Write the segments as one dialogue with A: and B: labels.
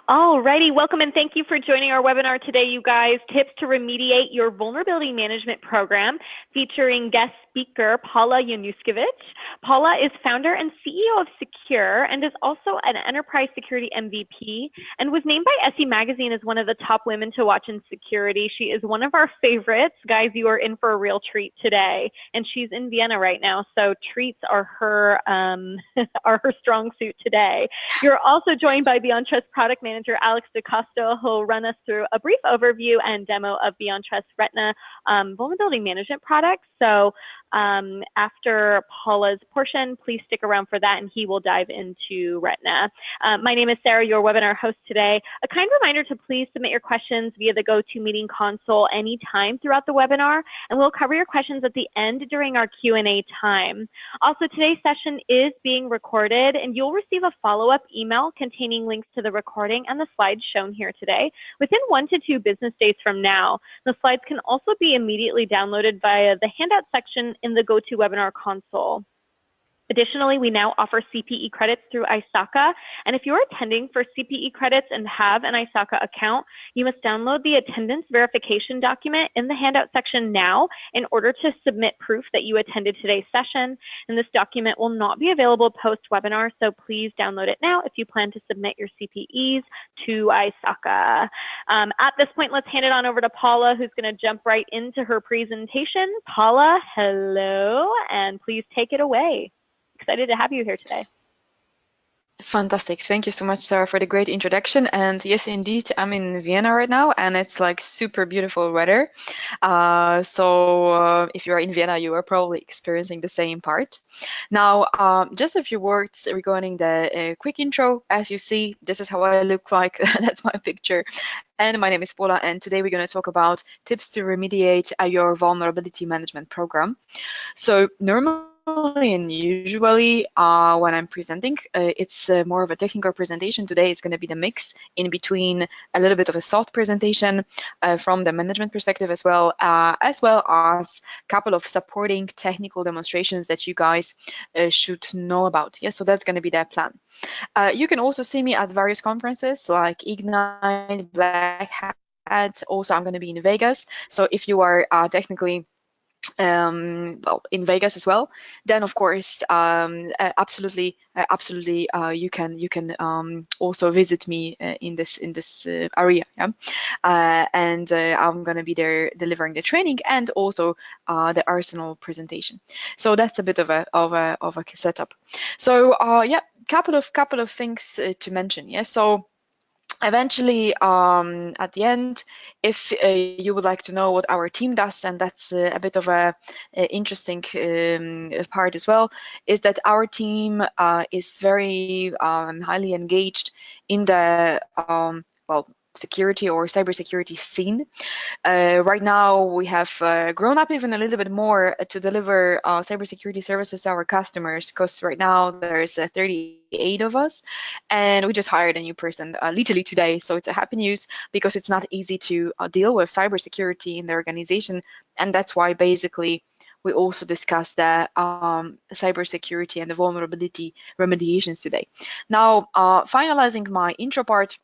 A: Alrighty, welcome and thank you for joining our webinar today, you guys. Tips to remediate your vulnerability management program, featuring guest speaker Paula Januszkiewicz. Paula is founder and CEO of Secure and is also an enterprise security MVP and was named by SE Magazine as one of the top women to watch in security. She is one of our favorites. Guys, you are in for a real treat today. And she's in Vienna right now, so treats are her are her strong suit today. You're also joined by BeyondTrust product manager Alex DeCosto, who will run us through a brief overview and demo of BeyondTrust Retina vulnerability management products. So after Paula's portion, please stick around for that and he will dive into Retina. My name is Sarah, your webinar host today. A kind reminder to please submit your questions via the GoToMeeting console anytime throughout the webinar, and we'll cover your questions at the end during our Q&A time. Also, today's session is being recorded and you'll receive a follow-up email containing links to the recording and the slides shown here today within 1 to 2 business days from now. The slides can also be immediately downloaded via the handout section in the GoToWebinar console. Additionally, we now offer CPE credits through ISACA, and if you're attending for CPE credits and have an ISACA account, you must download the attendance verification document in the handout section now in order to submit proof that you attended today's session, and this document will not be available post-webinar, so please download it now if you plan to submit your CPEs to ISACA. At this point, let's hand it on over to Paula, who's going to jump right into her presentation. Paula, hello, and please take it away. Excited to have you here today.
B: Fantastic. Thank you so much, Sarah, for the great introduction. And yes, indeed, I'm in Vienna right now, and it's like super beautiful weather. So if you're in Vienna, you are probably experiencing the same part. Now, just a few words regarding the quick intro. As you see, this is how I look like. That's my picture. And my name is Paula, and today we're going to talk about tips to remediate your vulnerability management program. So normally and usually when I'm presenting, it's more of a technical presentation. Today it's going to be the mix in between a little bit of a soft presentation from the management perspective as well as a couple of supporting technical demonstrations that you guys should know about. Yeah, so that's going to be the plan. You can also see me at various conferences like Ignite, Black Hat. Also, I'm going to be in Vegas. So if you are technically well, in Vegas as well, then of course absolutely you can also visit me in this area, yeah? And I'm gonna be there delivering the training and also the Arsenal presentation. So that's a bit of a setup. So yeah, couple of things to mention. Yeah, so eventually at the end, if you would like to know what our team does, and that's a bit of a interesting part as well, is that our team is very highly engaged in the well, security or cybersecurity scene. Right now, we have grown up even a little bit more to deliver cybersecurity services to our customers, because right now there's 38 of us, and we just hired a new person literally today. So it's a happy news because it's not easy to deal with cybersecurity in the organization, and that's why basically we also discussed the cybersecurity and the vulnerability remediations today. Now, finalizing my intro part.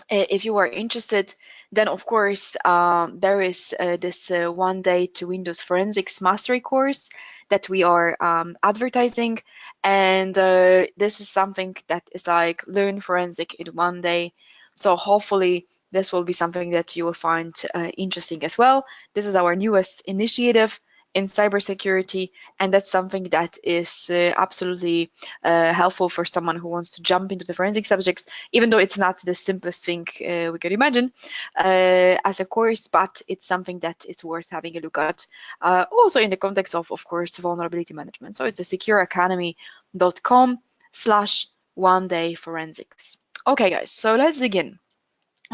B: If you are interested, then of course there is this 1 day to Windows Forensics Mastery course that we are advertising, and this is something that is like learn forensic in 1 day. So hopefully this will be something that you will find interesting as well. This is our newest initiative in cybersecurity, and that's something that is absolutely helpful for someone who wants to jump into the forensic subjects, even though it's not the simplest thing we could imagine as a course, but it's something that is worth having a look at, also in the context of course, vulnerability management. So it's a secureacademy.com/1 day forensics. Okay, guys, so let's begin.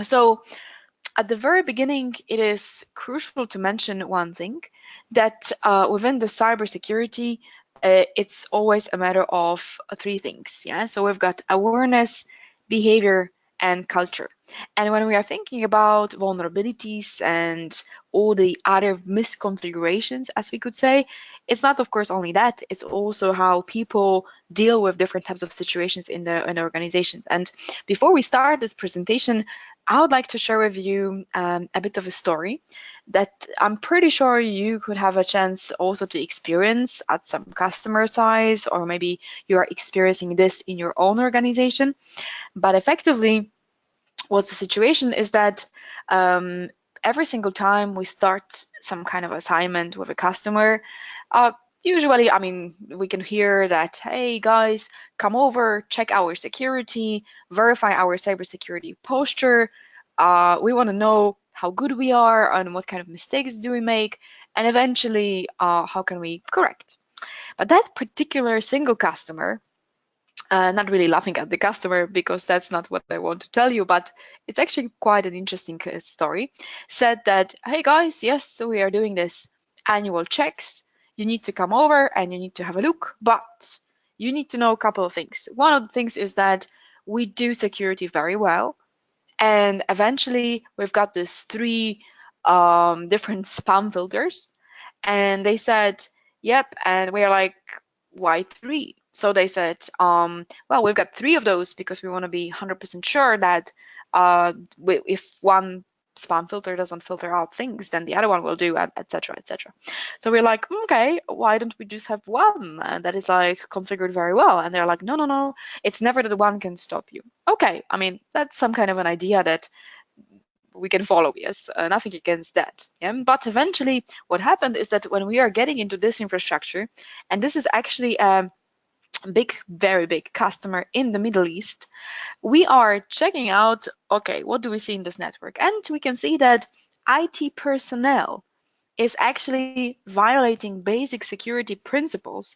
B: So at the very beginning, it is crucial to mention one thing, that within the cybersecurity, it's always a matter of 3 things. Yeah, so we've got awareness, behavior, and culture. And when we are thinking about vulnerabilities and all the other misconfigurations, as we could say, it's not, of course, only that. It's also how people deal with different types of situations in the organizations. And before we start this presentation, I would like to share with you a bit of a story that I'm pretty sure you could have a chance also to experience at some customer size, or maybe you are experiencing this in your own organization. But effectively, what's the situation is that every single time we start some kind of assignment with a customer, usually, I mean, we can hear that, hey guys, come over, check our security, verify our cybersecurity posture. We want to know how good we are and what kind of mistakes do we make, and eventually, how can we correct. But that particular single customer, not really laughing at the customer because that's not what I want to tell you, but it's actually quite an interesting story, said that, hey guys, yes, so we are doing this annual checks. You need to come over and you need to have a look, but you need to know a couple of things. One of the things is that we do security very well. And eventually we've got these three different spam filters. And they said, yep. And we are like, why three? So they said, well, we've got three of those because we want to be 100% sure that if one spam filter doesn't filter out things, then the other one will do, etc., etc. So we're like, okay, why don't we just have one that is like configured very well? And they're like, no, no, no, it's never that one can stop you. Okay, I mean, that's some kind of an idea that we can follow, yes, nothing against that. Yeah? But eventually what happened is that when we are getting into this infrastructure, and this is actually a big, very big customer in the Middle East, we are checking out, okay, what do we see in this network? And we can see that IT personnel is actually violating basic security principles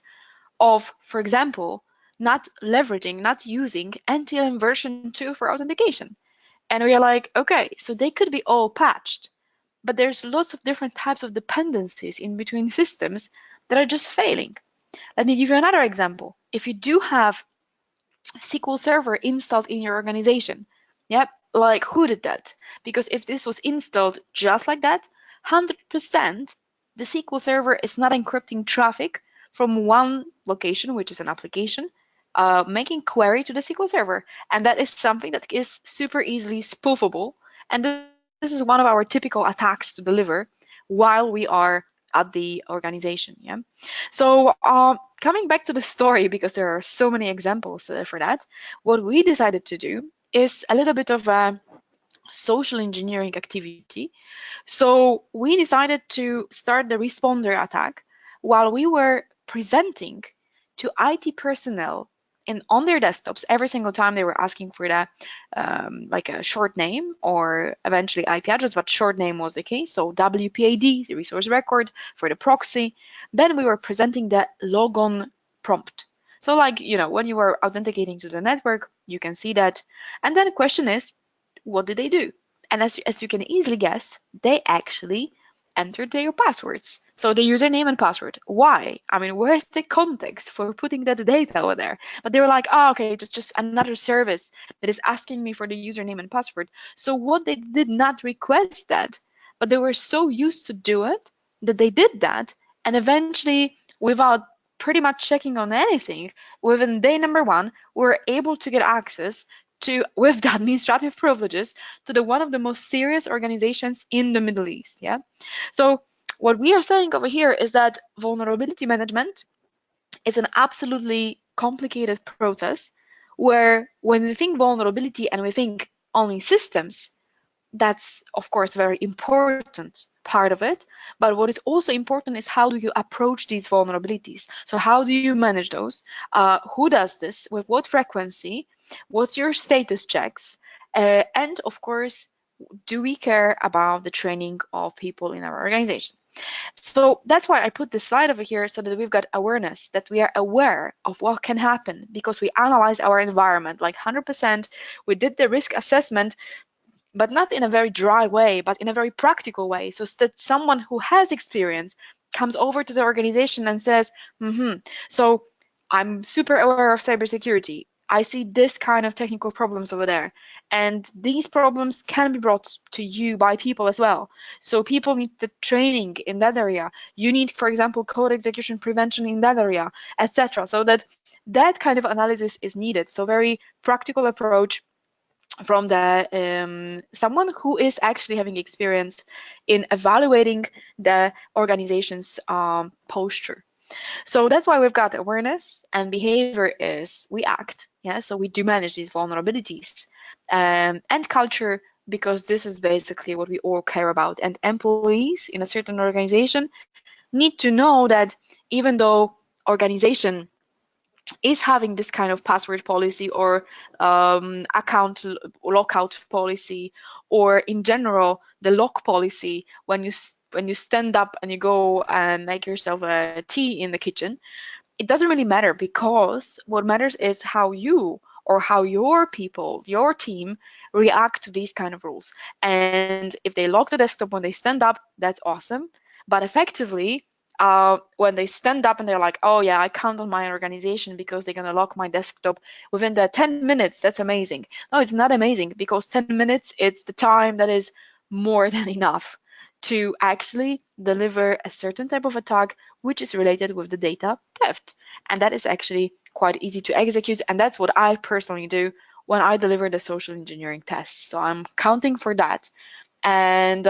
B: of, for example, not leveraging, not using NTLM version 2 for authentication. And we are like, okay, so they could be all patched, but there's lots of different types of dependencies in between systems that are just failing. Let me give you another example. If you do have SQL Server installed in your organization, yep, like who did that? Because if this was installed just like that, 100% the SQL Server is not encrypting traffic from one location, which is an application, making query to the SQL Server. And that is something that is super easily spoofable. And this is one of our typical attacks to deliver while we are at the organization. Yeah. So coming back to the story, because there are so many examples for that, what we decided to do is a little bit of a social engineering activity. So we decided to start the responder attack while we were presenting to IT personnel on their desktops every single time they were asking for that, like a short name or eventually IP address, but short name was the case. So WPAD, the resource record for the proxy. Then we were presenting the logon prompt. So like, you know, when you were authenticating to the network, you can see that. And then the question is, what did they do? And as you can easily guess, they actually entered their passwords. So the username and password. Why? I mean, where's the context for putting that data over there? But they were like, oh, okay, just another service that is asking me for the username and password. So what they did not request that, but they were so used to do it that they did that. And eventually, without pretty much checking on anything, within day number one, we were able to get access to, with the administrative privileges, to the one of the most serious organizations in the Middle East. Yeah. So what we are saying over here is that vulnerability management is an absolutely complicated process where when we think vulnerability and we think only systems, that's of course a very important part of it. But what is also important is how do you approach these vulnerabilities? So how do you manage those? Who does this? With what frequency? What's your status checks? And of course, do we care about the training of people in our organization? So that's why I put this slide over here so that we've got awareness, that we are aware of what can happen because we analyze our environment like 100%. We did the risk assessment, but not in a very dry way, but in a very practical way, so that someone who has experience comes over to the organization and says, so I'm super aware of cybersecurity. I see this kind of technical problems over there. And these problems can be brought to you by people as well. So people need the training in that area. You need, for example, code execution prevention in that area, etc. So that kind of analysis is needed. So very practical approach from the someone who is actually having experience in evaluating the organization's posture. So that's why we've got awareness, and behavior is we act. Yeah, so we do manage these vulnerabilities, and culture, because this is basically what we all care about. And employees in a certain organization need to know that even though organization is having this kind of password policy or account lockout policy, or in general the lock policy, when you stand up and you go and make yourself a tea in the kitchen, it doesn't really matter, because what matters is how you or how your people, your team, react to these kind of rules. And if they lock the desktop when they stand up, that's awesome. But effectively, when they stand up and they're like, oh yeah, I count on my organization because they're gonna lock my desktop within the 10 minutes, that's amazing. No, it's not amazing, because 10 minutes, it's the time that is more than enough to actually deliver a certain type of attack which is related with the data theft. And that is actually quite easy to execute. And that's what I personally do when I deliver the social engineering tests. So I'm counting for that. And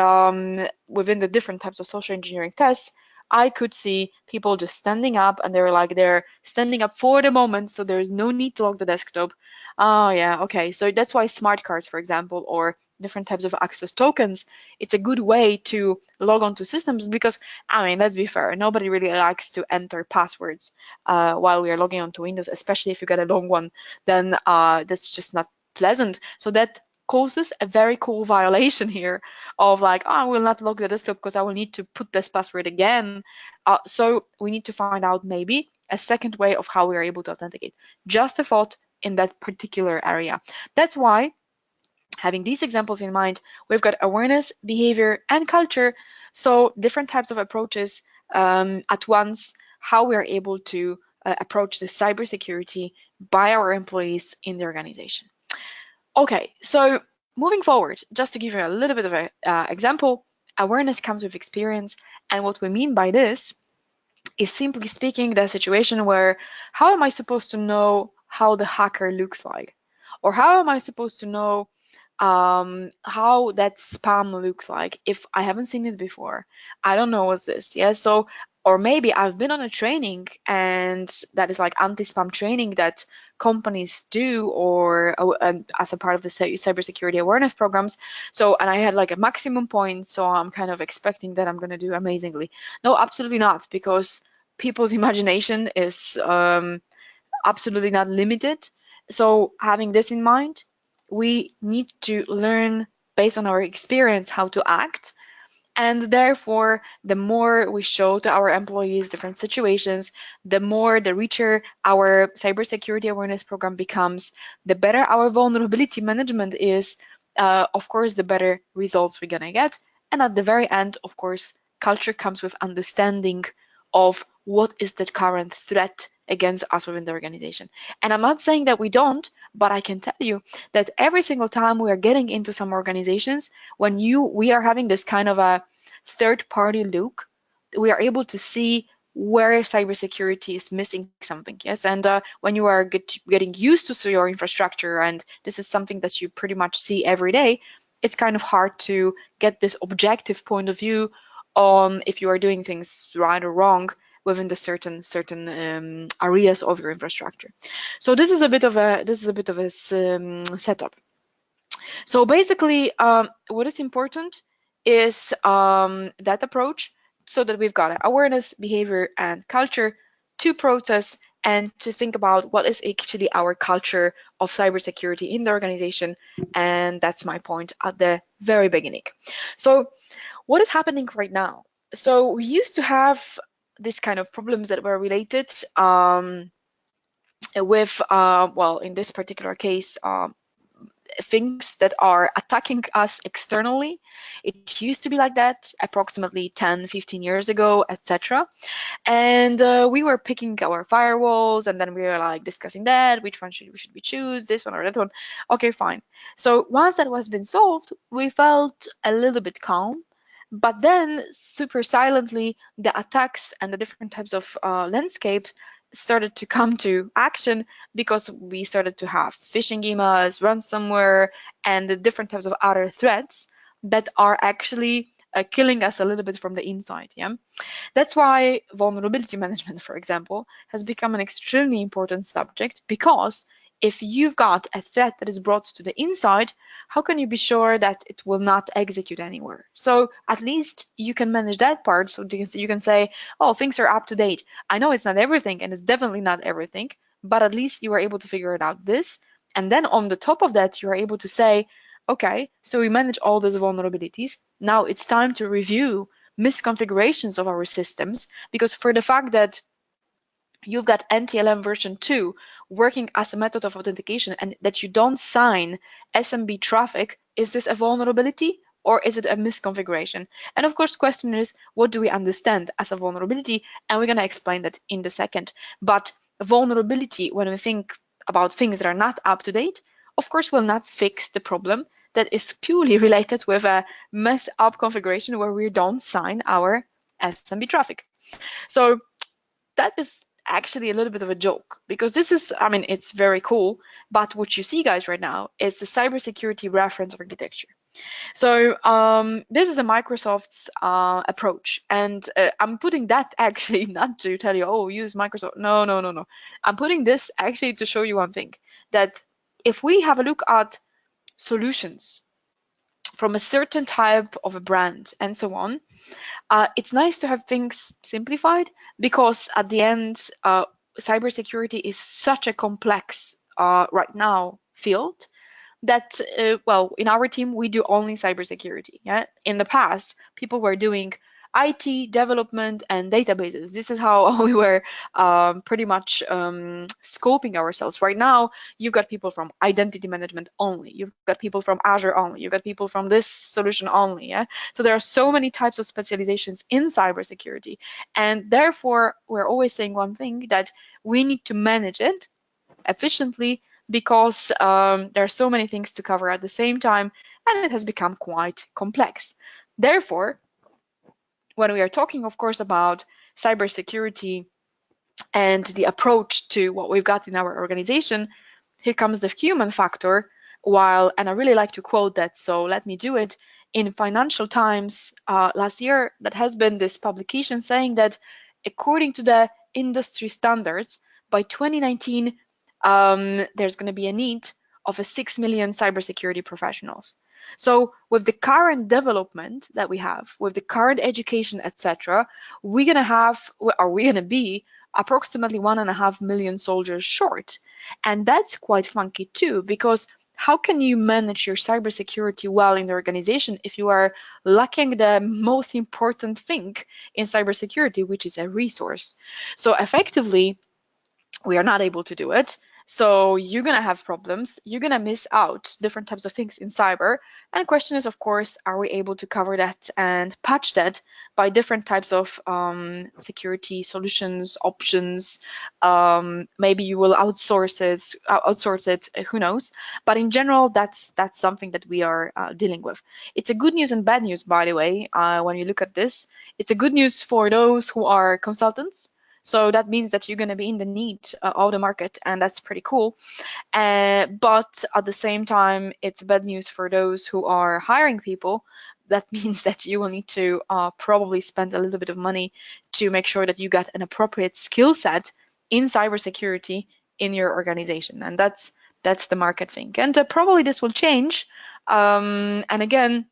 B: within the different types of social engineering tests, I could see people just standing up, and they're standing up for the moment, so there's no need to lock the desktop. Oh yeah, okay. So that's why smart cards, for example, or different types of access tokens, it's a good way to log on to systems, because I mean, let's be fair, nobody really likes to enter passwords while we are logging onto Windows, especially if you get a long one, then that's just not pleasant. So that causes a very cool violation here of like, oh, I will not log the desktop because I will need to put this password again. So we need to find out maybe a second way of how we are able to authenticate. Just a thought in that particular area. That's why, having these examples in mind, we've got awareness, behavior, and culture. So different types of approaches at once, how we are able to approach the cybersecurity by our employees in the organization. Okay, so moving forward, just to give you a little bit of an example, awareness comes with experience. And what we mean by this is, simply speaking, the situation where, how am I supposed to know how the hacker looks like? Or how am I supposed to know how that spam looks like if I haven't seen it before? I don't know what's this. Yeah, so, or maybe I've been on a training, and that is like anti-spam training that companies do, or as a part of the cybersecurity awareness programs. So, and I had like a maximum point, so I'm kind of expecting that I'm going to do amazingly. No, absolutely not, because people's imagination is absolutely not limited. So having this in mind, we need to learn based on our experience how to act. And therefore, the more we show to our employees different situations, the more, the richer our cybersecurity awareness program becomes, the better our vulnerability management is, of course, the better results we're gonna get. And at the very end, of course, culture comes with understanding of what is the current threat against us within the organization. And I'm not saying that we don't, but I can tell you that every single time we are getting into some organizations, when we are having this kind of a third-party look, we are able to see where cybersecurity is missing something. Yes, and when you are getting used to your infrastructure, and this is something that you pretty much see every day, it's kind of hard to get this objective point of view on if you are doing things right or wrong within the certain areas of your infrastructure. So this is a bit of a setup. So basically, what is important is that approach, so that we've got awareness, behavior, and culture to process and to think about what is actually our culture of cybersecurity in the organization. And that's my point at the very beginning. So what is happening right now? So we used to have this kind of problems that were related with, well, in this particular case, things that are attacking us externally. It used to be like that approximately 10, 15 years ago, etc. And we were picking our firewalls, and then we were like discussing that, which one should we choose, this one or that one. Okay, fine. So once that was been solved, we felt a little bit calm. But then, super silently, the attacks and the different types of landscapes started to come to action because we started to have phishing emails, ransomware, and the different types of other threats that are actually killing us a little bit from the inside. Yeah. That's why vulnerability management, for example, has become an extremely important subject, because if you've got a threat that is brought to the inside, how can you be sure that it will not execute anywhere? So at least you can manage that part. So you can say, oh, things are up to date. I know it's not everything, and it's definitely not everything, but at least you are able to figure it out this. And then on the top of that, you are able to say, okay, so we manage all those vulnerabilities. Now it's time to review misconfigurations of our systems, because for the fact that you've got NTLM version 2 working as a method of authentication and that you don't sign SMB traffic, is this a vulnerability or is it a misconfiguration? And of course, question is, what do we understand as a vulnerability? And we're going to explain that in the second. But vulnerability, when we think about things that are not up to date, of course, will not fix the problem that is purely related with a messed up configuration where we don't sign our SMB traffic. So that is actually a little bit of a joke, because this is, I mean, it's very cool, but what you see, guys, right now is the cybersecurity reference architecture. So this is a Microsoft's approach, and I'm putting that actually not to tell you, oh, use Microsoft. No, no, no, no. I'm putting this actually to show you one thing, that if we have a look at solutions from a certain type of a brand and so on, it's nice to have things simplified, because at the end, cybersecurity is such a complex right now field that, well, in our team, we do only cybersecurity. Yeah. In the past, people were doing IT development and databases. This is how we were pretty much scoping ourselves. Right now, you've got people from identity management only. You've got people from Azure only. You've got people from this solution only. Yeah. So there are so many types of specializations in cybersecurity, and therefore we're always saying one thing, that we need to manage it efficiently, because there are so many things to cover at the same time, and it has become quite complex. Therefore, when we are talking, of course, about cybersecurity and the approach to what we've got in our organization, here comes the human factor. And I really like to quote that, so let me do it. In Financial Times last year, that has been this publication saying that according to the industry standards, by 2019, there's going to be a need of 6 million cybersecurity professionals. So with the current development that we have, with the current education, etc., we're going to be approximately 1.5 million soldiers short. And that's quite funky too, because how can you manage your cybersecurity well in the organization if you are lacking the most important thing in cybersecurity, which is a resource? So effectively, we are not able to do it. So you're going to have problems. You're going to miss out different types of things in cyber. And the question is, of course, are we able to cover that and patch that by different types of security solutions, options? Maybe you will outsource it, who knows? But in general, that's something that we are dealing with. It's a good news and bad news, by the way, when you look at this. It's a good news for those who are consultants. So that means that you're going to be in the need of the market, and that's pretty cool. But at the same time, it's bad news for those who are hiring people. That means that you will need to probably spend a little bit of money to make sure that you get an appropriate skill set in cybersecurity in your organization. And that's the market thing. And probably this will change. And again,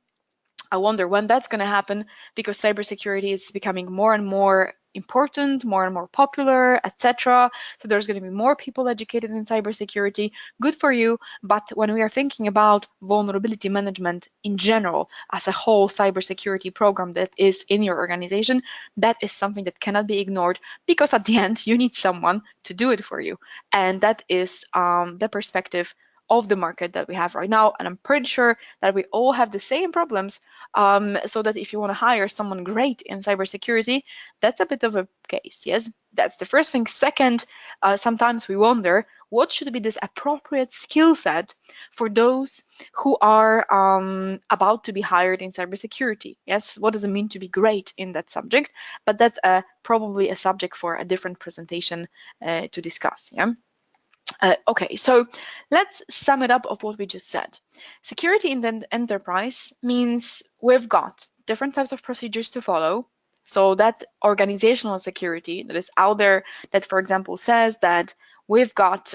B: I wonder when that's going to happen, because cybersecurity is becoming more and more important, more and more popular, etc. So there's going to be more people educated in cybersecurity. Good for you. But when we are thinking about vulnerability management in general, as a whole cybersecurity program that is in your organization, that is something that cannot be ignored, because at the end, you need someone to do it for you. And that is the perspective of the market that we have right now. And I'm pretty sure that we all have the same problems, so that if you want to hire someone great in cybersecurity, that's a bit of a case. Yes, that's the first thing. Second, sometimes we wonder what should be this appropriate skill set for those who are about to be hired in cybersecurity. Yes, what does it mean to be great in that subject? But that's probably a subject for a different presentation to discuss. Yeah. Okay, so let's sum it up of what we just said. Security in the enterprise means we've got different types of procedures to follow. So that organizational security that is out there that, for example, says that we've got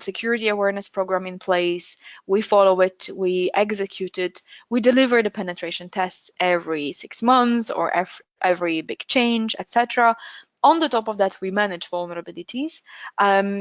B: security awareness program in place, we follow it, we execute it, we deliver the penetration tests every 6 months or every big change, etc. On the top of that, we manage vulnerabilities,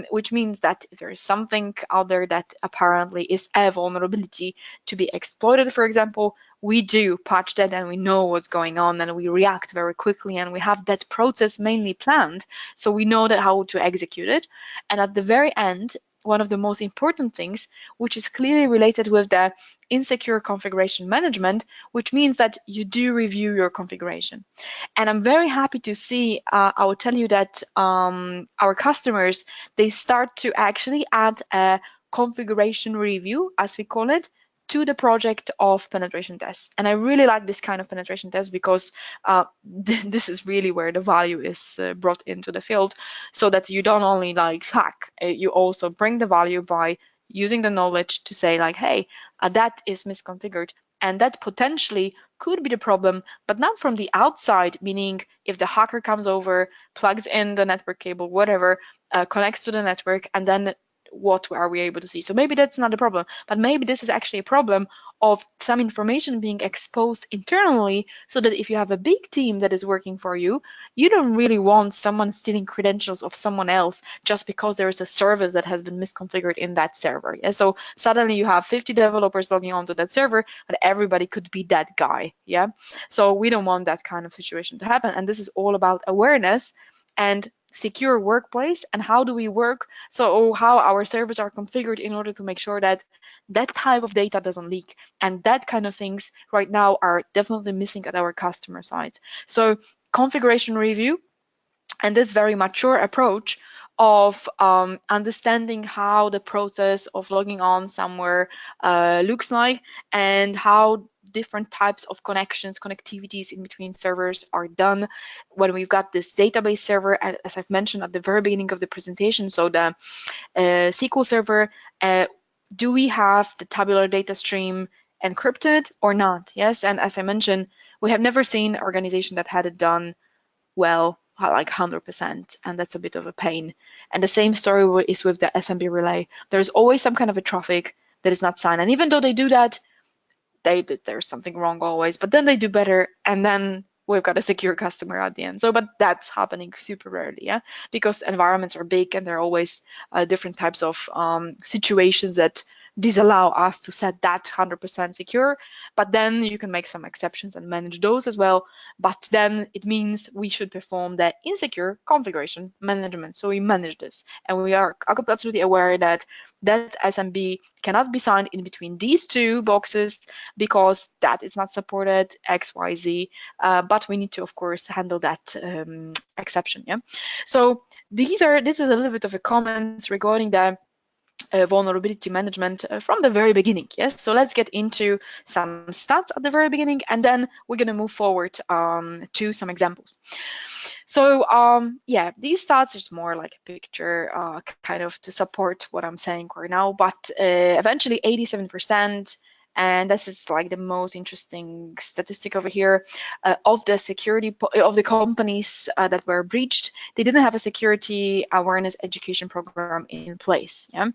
B: which means that if there is something out there that apparently is a vulnerability to be exploited, for example, we do patch that and we know what's going on and we react very quickly and we have that process mainly planned, so we know that how to execute it. And at the very end, one of the most important things, which is clearly related with the insecure configuration management, which means that you do review your configuration. And I'm very happy to see, I will tell you that our customers, they start to actually add a configuration review, as we call it, to the project of penetration tests. And I really like this kind of penetration test because this is really where the value is brought into the field, so that you don't only like hack, you also bring the value by using the knowledge to say like, hey, that is misconfigured and that potentially could be the problem, but not from the outside, meaning if the hacker comes over, plugs in the network cable, whatever, connects to the network, and then what are we able to see? So maybe that's not a problem, but maybe this is actually a problem of some information being exposed internally, so that if you have a big team that is working for you, you don't really want someone stealing credentials of someone else just because there is a service that has been misconfigured in that server. Yeah? So suddenly you have 50 developers logging onto that server, but everybody could be that guy. Yeah. So we don't want that kind of situation to happen. And this is all about awareness and secure workplace and how do we work, so how our servers are configured in order to make sure that that type of data doesn't leak. And that kind of things right now are definitely missing at our customer sites. So configuration review and this very mature approach of understanding how the process of logging on somewhere looks like and how different types of connectivities in between servers are done when we've got this database server, as I've mentioned at the very beginning of the presentation. So the SQL server, do we have the tabular data stream encrypted or not? Yes, and as I mentioned, we have never seen an organization that had it done well, like 100%, and that's a bit of a pain. And the same story is with the SMB relay. There's always some kind of a traffic that is not signed, and even though they do that, there's something wrong always, but then they do better, and then we've got a secure customer at the end. So, but that's happening super rarely, yeah, because environments are big and there are always different types of situations that disallow us to set that 100% secure, but then you can make some exceptions and manage those as well. But then it means we should perform the insecure configuration management. So we manage this, and we are absolutely aware that that SMB cannot be signed in between these two boxes because that is not supported XYZ, but we need to, of course, handle that exception. Yeah. So this is a little bit of a comments regarding the vulnerability management from the very beginning. Yes, so let's get into some stats at the very beginning, and then we're going to move forward to some examples. So yeah, these stats is more like a picture kind of to support what I'm saying right now, but eventually 87%, and this is like the most interesting statistic over here, of the security of the companies that were breached, they didn't have a security awareness education program in place. Yeah,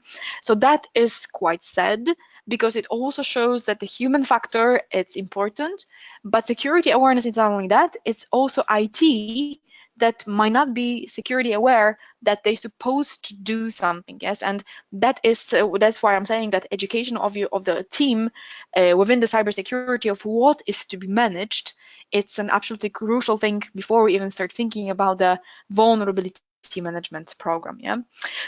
B: so that is quite sad, because it also shows that the human factor, it's important, but security awareness is not only that, it's also IT that might not be security aware that they're supposed to do something. Yes, and that's why I'm saying that education of the team within the cybersecurity of what is to be managed, it's an absolutely crucial thing before we even start thinking about the vulnerability management program. Yeah,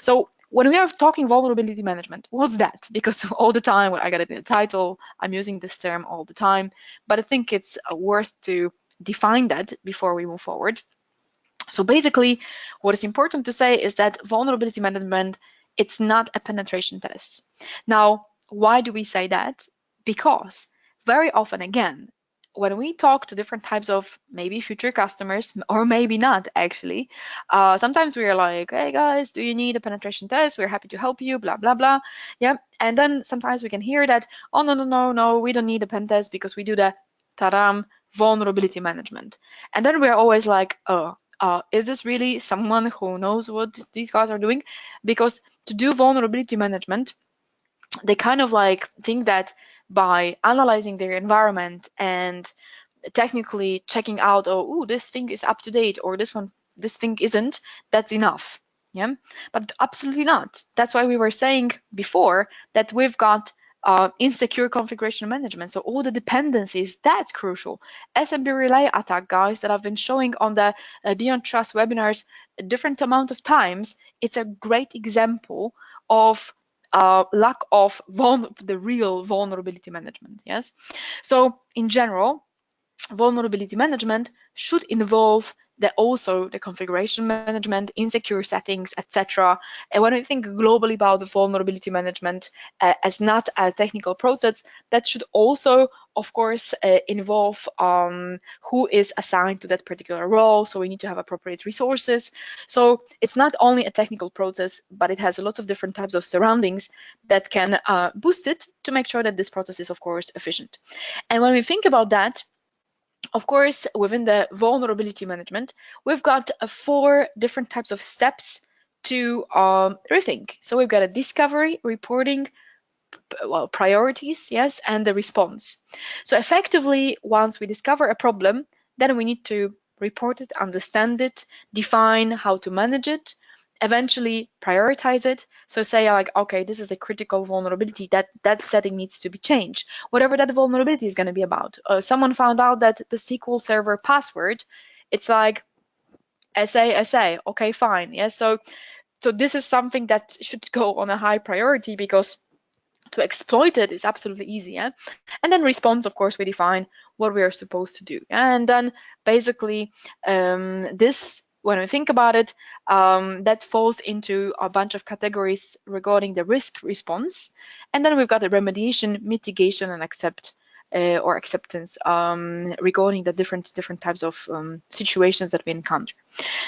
B: so when we are talking vulnerability management, what's that? Because all the time, I got it in the title, I'm using this term all the time, but I think it's worth to define that before we move forward. So basically, what is important to say is that vulnerability management, it's not a penetration test. Now, why do we say that? Because very often, again, when we talk to different types of maybe future customers, or maybe not actually, sometimes we are like, hey guys, do you need a penetration test? We're happy to help you, blah, blah, blah. Yeah. And then sometimes we can hear that, oh, no, we don't need a pen test because we do the taram, vulnerability management. And then we're always like, oh, is this really someone who knows what these guys are doing? Because to do vulnerability management, they kind of like think that by analyzing their environment and technically checking out, oh, this thing is up to date, or this thing isn't, that's enough. Yeah, but absolutely not. That's why we were saying before that we've got insecure configuration management. So all the dependencies, that's crucial. SMB relay attack, guys, that I've been showing on the Beyond Trust webinars a different amount of times, it's a great example of lack of the real vulnerability management. Yes, so in general, vulnerability management should involve also the configuration management, insecure settings, etc. And when we think globally about the vulnerability management as not a technical process, that should also, of course, involve who is assigned to that particular role. So we need to have appropriate resources. So it's not only a technical process, but it has a lot of different types of surroundings that can boost it to make sure that this process is, of course, efficient. And when we think about that, of course, within the vulnerability management, we've got 4 different types of steps to rethink. So we've got a discovery, reporting, priorities, yes, and the response. So effectively, once we discover a problem, then we need to report it, understand it, define how to manage it, eventually prioritize it. So say like, okay, this is a critical vulnerability, that setting needs to be changed, whatever that vulnerability is going to be about. Someone found out that the SQL Server password, it's like SA, okay, fine. Yeah, so this is something that should go on a high priority because to exploit it is absolutely easy. Yeah? And then response, of course, we define what we are supposed to do. And then basically this, when we think about it, that falls into a bunch of categories regarding the risk response. And then we've got the remediation, mitigation, and acceptance regarding the different types of situations that we encounter.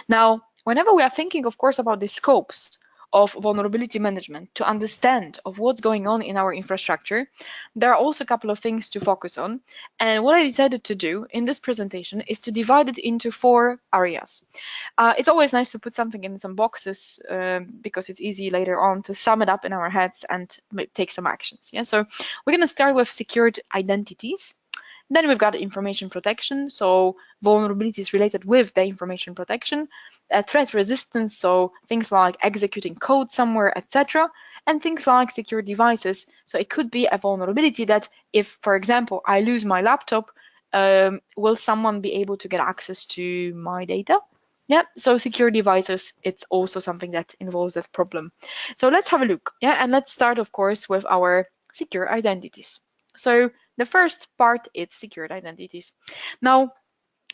B: Now, whenever we are thinking, of course, about the scopes of vulnerability management to understand of what's going on in our infrastructure, there are also a couple of things to focus on. And what I decided to do in this presentation is to divide it into 4 areas. It's always nice to put something in some boxes because it's easy later on to sum it up in our heads and take some actions. Yeah, so we're going to start with secured identities. Then we've got information protection, so vulnerabilities related with the information protection, threat resistance, so things like executing code somewhere, etc., and things like secure devices. So it could be a vulnerability that if, for example, I lose my laptop, will someone be able to get access to my data? Yeah, so secure devices, it's also something that involves that problem. So let's have a look. Yeah, and let's start, of course, with our secure identities. So the first part is secured identities. Now,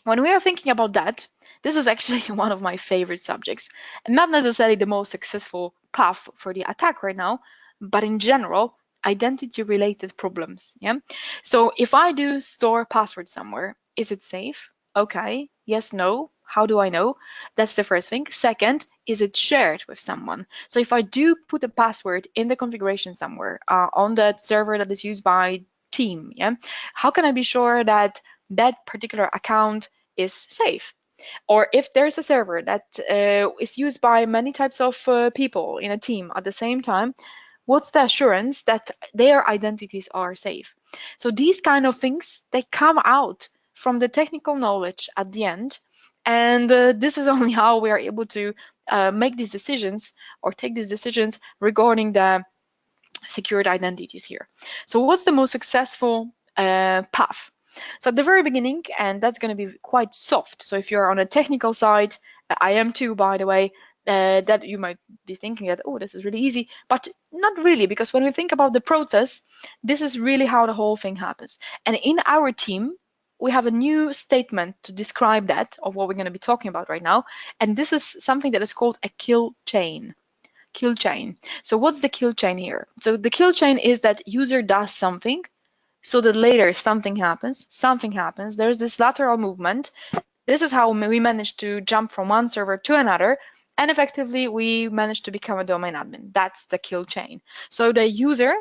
B: when we are thinking about that, this is actually one of my favorite subjects, and not necessarily the most successful path for the attack right now, but in general, identity-related problems. Yeah. So if I do store password somewhere, is it safe? Okay. Yes, no. How do I know? That's the first thing. Second, is it shared with someone? So if I do put a password in the configuration somewhere on that server that is used by team, yeah, how can I be sure that that particular account is safe? Or if there's a server that is used by many types of people in a team at the same time, what's the assurance that their identities are safe? So these kind of things, they come out from the technical knowledge at the end. And this is only how we are able to make these decisions or take these decisions regarding the secured identities here. So what's the most successful path? So at the very beginning, and that's going to be quite soft. So if you're on a technical side, I am too, by the way, that you might be thinking that, oh, this is really easy, but not really, because when we think about the process, this is really how the whole thing happens. And in our team, we have a new statement to describe that, of what we're going to be talking about right now. And this is something that is called a kill chain. Kill chain. So what's the kill chain here? So the kill chain is that user does something, so that later something happens, there's this lateral movement. This is how we managed to jump from one server to another, and effectively we managed to become a domain admin. That's the kill chain. So the user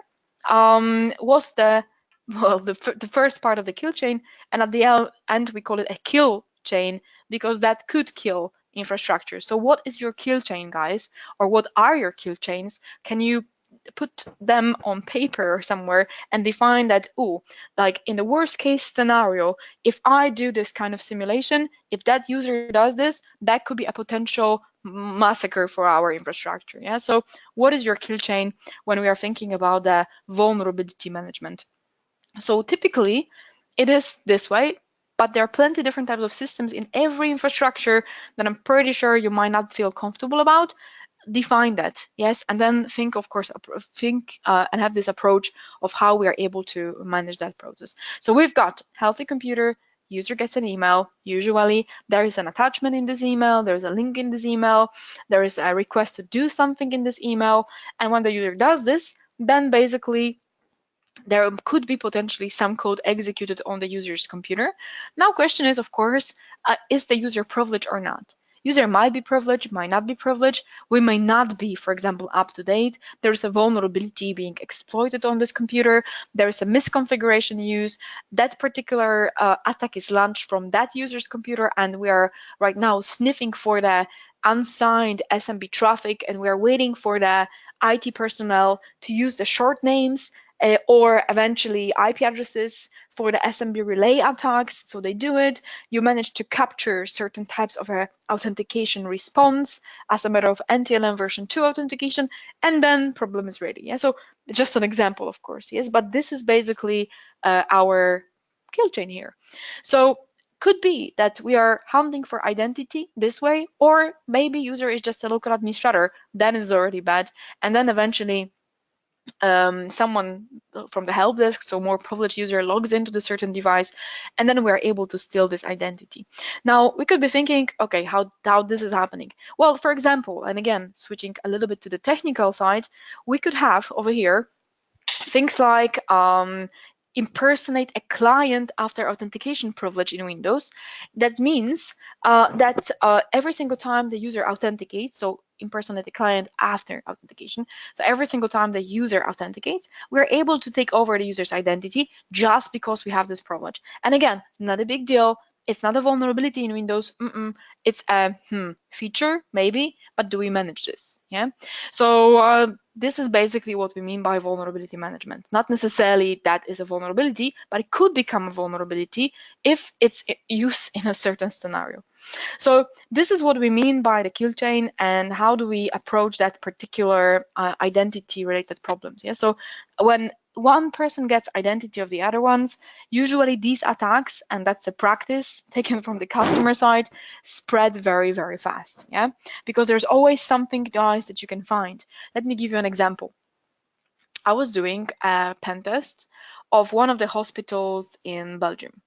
B: was the first part of the kill chain, and at the end we call it a kill chain because that could kill infrastructure. So what is your kill chain, guys? Or what are your kill chains? Can you put them on paper or somewhere and define that, oh, like in the worst case scenario, if I do this kind of simulation, if that user does this, that could be a potential massacre for our infrastructure. Yeah. So what is your kill chain when we are thinking about the vulnerability management? So typically it is this way, but there are plenty different types of systems in every infrastructure that I'm pretty sure you might not feel comfortable about. Define that, yes, and then think, of course, and have this approach of how we are able to manage that process. So we've got healthy computer, user gets an email, usually there is an attachment in this email, there's a link in this email, there is a request to do something in this email, and when the user does this, then basically there could be potentially some code executed on the user's computer. Now, question is, of course, is the user privileged or not? User might be privileged, might not be privileged. We may not be, for example, up to date. There's a vulnerability being exploited on this computer. There is a misconfiguration used. That particular attack is launched from that user's computer, and we are right now sniffing for the unsigned SMB traffic, and we are waiting for the IT personnel to use the short names or eventually IP addresses for the SMB relay attacks. So they do it. You manage to capture certain types of authentication response as a matter of NTLM version 2 authentication, and then problem is ready. Yeah. So just an example, of course, yes, but this is basically our kill chain here. So could be that we are hunting for identity this way, or maybe user is just a local administrator, then it's already bad, and then eventually someone from the help desk, so more privileged user, logs into the certain device, and then we're able to steal this identity. Now, we could be thinking, okay, how this is happening? Well, for example, and again, switching a little bit to the technical side, we could have over here things like impersonate a client after authentication privilege in Windows. That means that every single time the user authenticates, so impersonate a client after authentication, so every single time the user authenticates, we're able to take over the user's identity just because we have this privilege. And again, not a big deal. It's not a vulnerability in Windows. It's a feature, maybe, but do we manage this? Yeah. So this is basically what we mean by vulnerability management. Not necessarily that is a vulnerability, but it could become a vulnerability if it's used in a certain scenario. So this is what we mean by the kill chain, and how do we approach that particular identity-related problems. Yeah. So when one person gets identity of the other ones, usually these attacks, and that's a practice taken from the customer side, spread very, very fast. Yeah, because there's always something, guys, that you can find. Let me give you an example. I was doing a pen test of one of the hospitals in Belgium.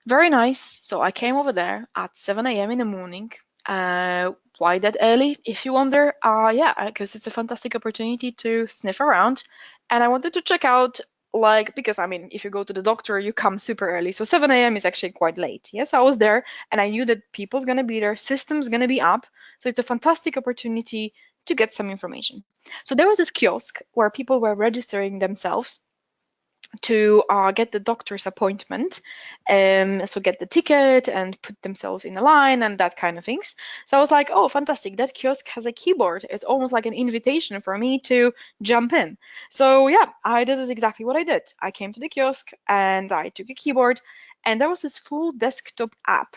B: Very nice. So I came over there at 7 a.m. in the morning. Why that early, if you wonder? Yeah, because it's a fantastic opportunity to sniff around. And I wanted to check out, like, because I mean, if you go to the doctor, you come super early. So 7 a.m. is actually quite late. Yes, I was there and I knew that people's going to be there, system's going to be up. So it's a fantastic opportunity to get some information. So there was this kiosk where people were registering themselves to get the doctor's appointment, so get the ticket and put themselves in a line and that kind of things. So I was like, oh, fantastic, that kiosk has a keyboard. It's almost like an invitation for me to jump in. So yeah, this is exactly what I did. I came to the kiosk and I took a keyboard, and there was this full desktop app,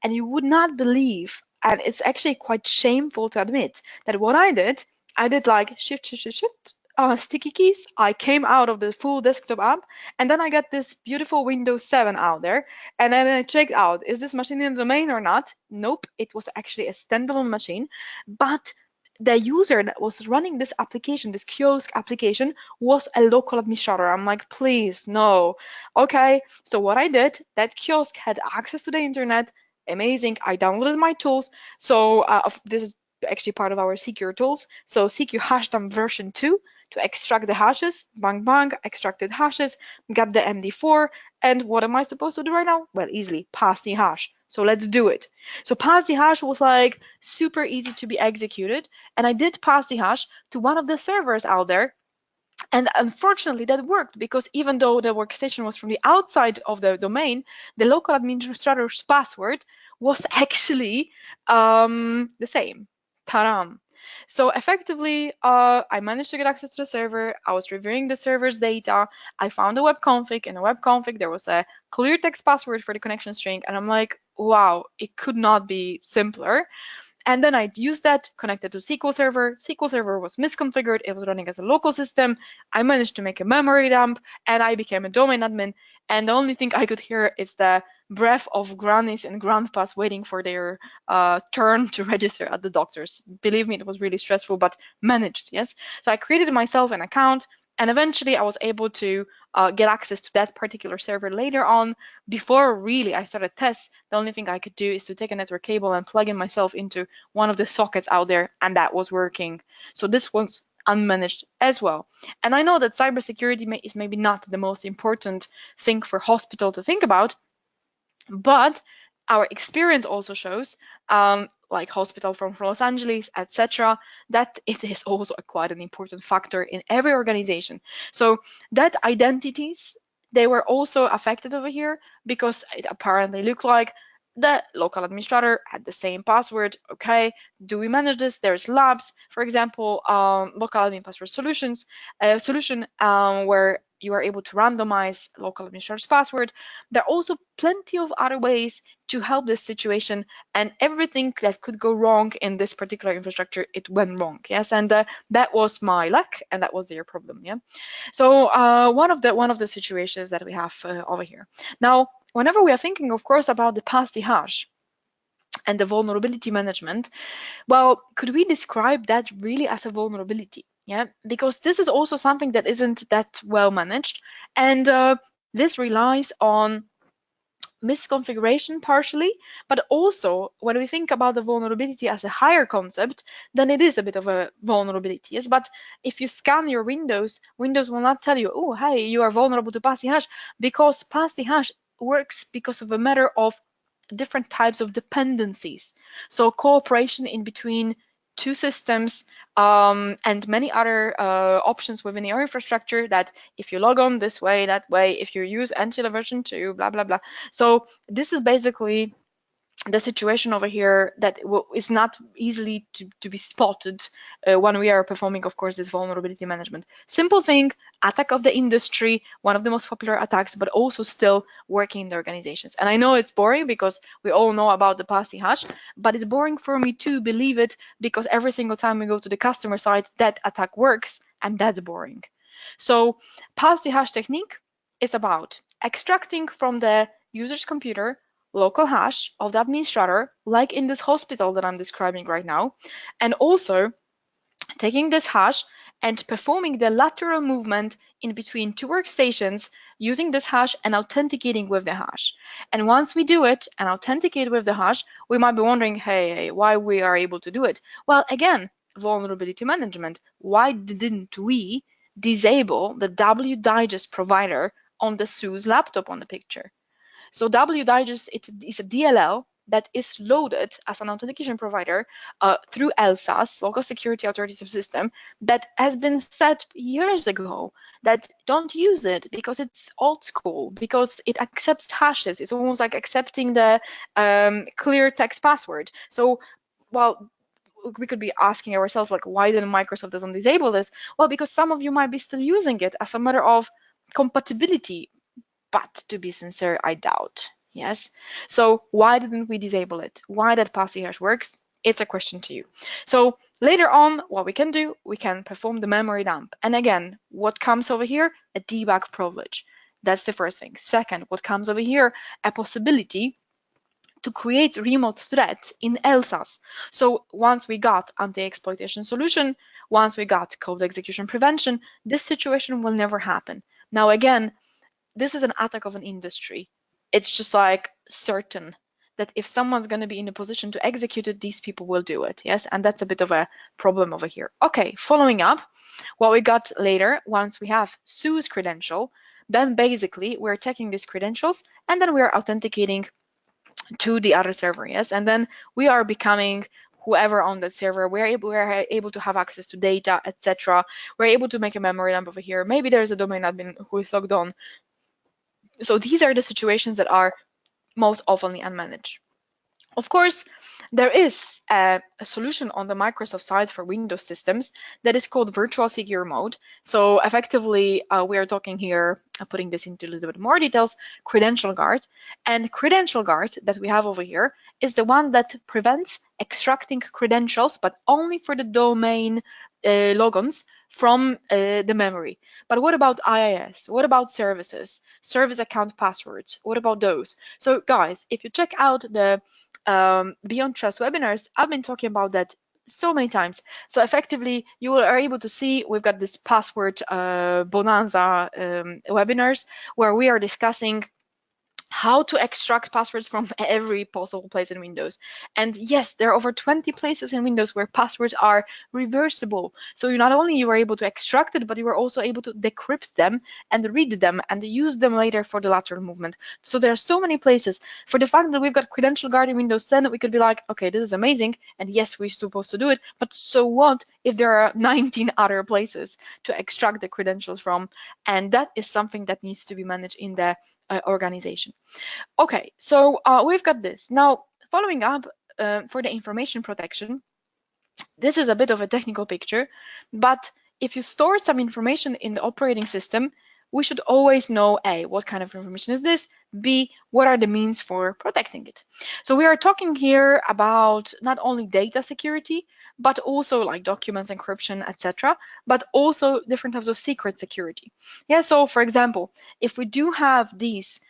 B: and you would not believe, and it's actually quite shameful to admit, that what I did like shift, shift, shift, shift, sticky keys, I came out of the full desktop app, and then I got this beautiful Windows 7 out there, and then I checked out, is this machine in the domain or not? Nope, it was actually a standalone machine, but the user that was running this application, this kiosk application, was a local administrator. I'm like, please, no. Okay, so what I did, that kiosk had access to the internet. Amazing. I downloaded my tools. So this is actually part of our secure tools. So CQ hashdom version 2 to extract the hashes. Bang, bang, extracted hashes, got the MD4. And what am I supposed to do right now? Well, easily pass the hash. So let's do it. So pass the hash was like super easy to be executed. And I did pass the hash to one of the servers out there. And unfortunately, that worked because even though the workstation was from the outside of the domain, the local administrator's password was actually the same. Taram. So effectively, I managed to get access to the server. I was reviewing the server's data. I found a web config. In the web config, there was a clear text password for the connection string. And I'm like, wow, it could not be simpler. And then I used that, connected to SQL Server. SQL Server was misconfigured. It was running as a local system. I managed to make a memory dump, and I became a domain admin. And the only thing I could hear is the breath of grannies and grandpas waiting for their turn to register at the doctors. Believe me, it was really stressful, but managed, yes? So I created myself an account, and eventually I was able to get access to that particular server later on. Before really I started tests, the only thing I could do is to take a network cable and plug in myself into one of the sockets out there, and that was working. So this was unmanaged as well. And I know that cybersecurity is maybe not the most important thing for hospital to think about, but our experience also shows, like hospital from Los Angeles, etc., that it is also quite an important factor in every organization. So that identities, they were also affected over here because it apparently looked like the local administrator had the same password. Okay, do we manage this? There's labs, for example, local admin password solutions, solution where you are able to randomize local administrator's password. There are also plenty of other ways to help this situation, and everything that could go wrong in this particular infrastructure, it went wrong. Yes, and that was my luck, and that was their problem. Yeah. So one of the situations that we have over here. Now, whenever we are thinking, of course, about the pass the hash and the vulnerability management, well, could we describe that really as a vulnerability? Yeah, because this is also something that isn't that well managed, and this relies on misconfiguration partially, but also when we think about the vulnerability as a higher concept, then it is a bit of a vulnerability. Yes, but if you scan your Windows, Windows will not tell you, oh, hey, you are vulnerable to pass the hash, because pass the hash works because of a matter of different types of dependencies. So cooperation in between two systems and many other options within your infrastructure, that if you log on this way, that way, if you use Angular version 2, blah, blah, blah. So this is basically the situation over here that is not easily to be spotted when we are performing, of course, this vulnerability management. Simple thing, attack of the industry, one of the most popular attacks, but also still working in the organizations. And I know it's boring because we all know about the passy hash, but it's boring for me to believe it because every single time we go to the customer side, that attack works, and that's boring. So pass the hash technique is about extracting from the user's computer local hash of the administrator, like in this hospital that I'm describing right now, and also taking this hash and performing the lateral movement in between two workstations using this hash and authenticating with the hash. And once we do it and authenticate with the hash, we might be wondering, hey, why we are able to do it? Well, again, vulnerability management. Why didn't we disable the wdigest provider on the SUSE laptop on the picture? So wdigest, it is a DLL that is loaded as an authentication provider through LSAS, Local Security Authoritative System, that has been set years ago, that don't use it because it's old school, because it accepts hashes. It's almost like accepting the clear text password. So, well, we could be asking ourselves, like, why didn't Microsoft doesn't disable this? Well, because some of you might be still using it as a matter of compatibility, but to be sincere, I doubt. Yes. So why didn't we disable it? Why that passy hash works? It's a question to you. So later on, what we can do, we can perform the memory dump. And again, what comes over here? A debug privilege. That's the first thing. Second, what comes over here? A possibility to create remote threat in LSAS. So once we got anti-exploitation solution, once we got code execution prevention, this situation will never happen. Now again, this is an attack of an industry. It's just like certain that if someone's going to be in a position to execute it, these people will do it. Yes, and that's a bit of a problem over here. Okay, following up, what we got later, once we have Sue's credential, then basically we're taking these credentials and then we're authenticating to the other server. Yes, and then we are becoming whoever on that server. We're able to have access to data, etc. We're able to make a memory dump over here. Maybe there's a domain admin who is logged on. So these are the situations that are most often unmanaged. Of course, there is a solution on the Microsoft side for Windows systems that is called virtual secure mode. So effectively, we are talking here, putting this into a little bit more details, credential guard. And credential guard that we have over here is the one that prevents extracting credentials, but only for the domain logons from the memory. But what about IIS? What about services? Service account passwords? What about those? So guys, if you check out the Beyond Trust webinars, I've been talking about that so many times. So effectively, you are able to see we've got this password bonanza webinars where we are discussing how to extract passwords from every possible place in Windows. And yes, there are over 20 places in Windows where passwords are reversible. So not only you are able to extract it, but you are also able to decrypt them and read them and use them later for the lateral movement. So there are so many places. For the fact that we've got credential guard in Windows 10, we could be like, okay, this is amazing. And yes, we're supposed to do it. But so what if there are 19 other places to extract the credentials from? And that is something that needs to be managed in the organization. Okay, so we've got this. Now, following up for the information protection, this is a bit of a technical picture, but if you store some information in the operating system, we should always know A, what kind of information is this? B, what are the means for protecting it? So we are talking here about not only data security, but also like documents encryption, etc., but also different types of secret security. Yeah, so for example, if we do have these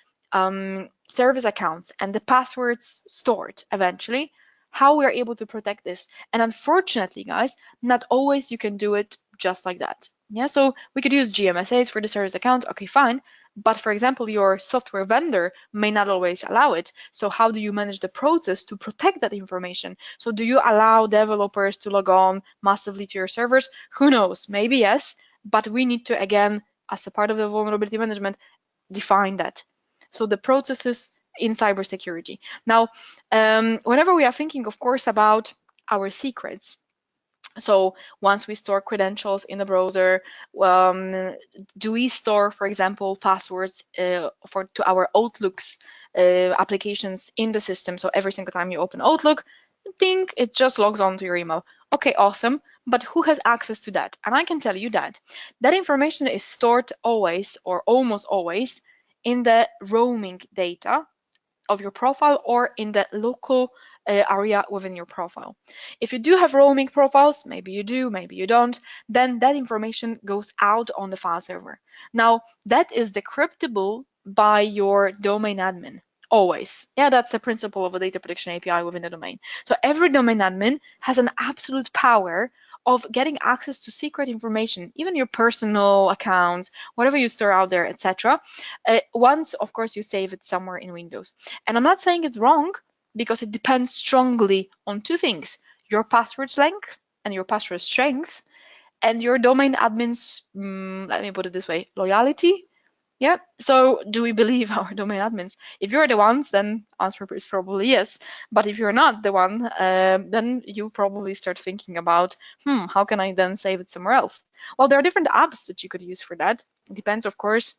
B: service accounts and the passwords stored eventually, how we are able to protect this. And unfortunately, guys, not always you can do it just like that. Yeah, so we could use GMSAs for the service account, okay, fine. But for example, your software vendor may not always allow it. So how do you manage the process to protect that information? So do you allow developers to log on massively to your servers? Who knows, maybe yes, but we need to, again, as a part of the vulnerability management, define that. So the processes in cybersecurity. Now, whenever we are thinking, of course, about our secrets, so once we store credentials in the browser, do we store, for example, passwords to our Outlooks applications in the system? So every single time you open Outlook, think it just logs on to your email. Okay, awesome. But who has access to that? And I can tell you that that information is stored always or almost always in the roaming data of your profile or in the local area within your profile. If you do have roaming profiles, maybe you do, maybe you don't, then that information goes out on the file server. Now, that is decryptable by your domain admin. Always. Yeah, that's the principle of a data protection API within the domain. So every domain admin has an absolute power of getting access to secret information, even your personal accounts, whatever you store out there, etc. Once, of course, you save it somewhere in Windows. And I'm not saying it's wrong, because it depends strongly on two things: your password length and your password strength, and your domain admin's, let me put it this way, loyalty. Yeah, so do we believe our domain admins? If you're the ones, then answer is probably yes. But if you're not the one, then you probably start thinking about, how can I then save it somewhere else? Well, there are different apps that you could use for that. It depends, of course,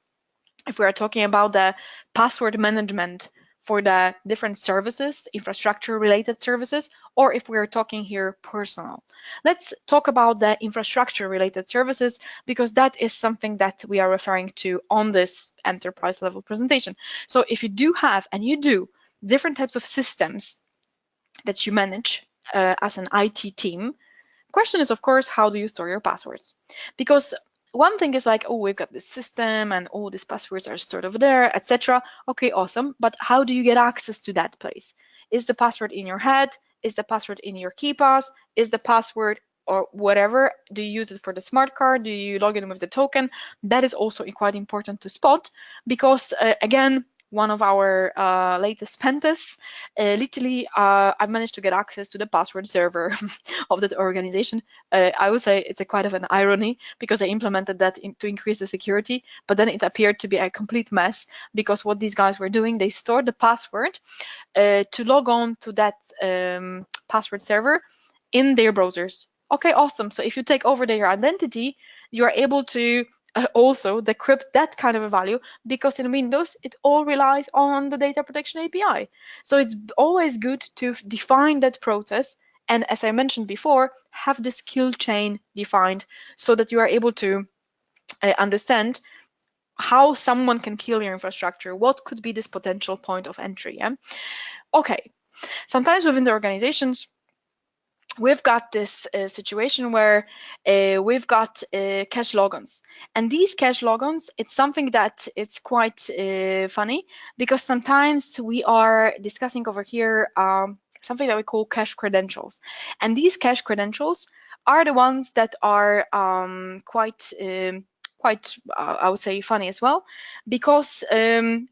B: if we are talking about the password management for the different services, infrastructure related services, or if we are talking here personal. Let's talk about the infrastructure related services, because that is something that we are referring to on this enterprise level presentation. So if you do have, and you do, different types of systems that you manage, as an IT team. Question is, of course, how do you store your passwords? Because one thing is like, oh, we've got this system and all these passwords are stored over there, etc. Okay, awesome. But how do you get access to that place? Is the password in your head? Is the password in your key pass? Is the password or whatever? Do you use it for the smart card? Do you log in with the token? That is also quite important to spot because, again, one of our latest pen tests, literally, I managed to get access to the password server of that organization. I would say it's a quite of an irony because I implemented that to increase the security, but then it appeared to be a complete mess because what these guys were doing, they stored the password to log on to that password server in their browsers. Okay, awesome. So if you take over their identity, you are able to also decrypt that kind of a value because in Windows, it all relies on the data protection API. So it's always good to define that process. And as I mentioned before, have the skill chain defined so that you are able to understand how someone can kill your infrastructure. What could be this potential point of entry? Yeah? Okay, sometimes within the organizations, we've got this situation where we've got cache logons, and these cache logons, it's something that it's quite funny because sometimes we are discussing over here something that we call cache credentials, and these cache credentials are the ones that are quite I would say funny as well, because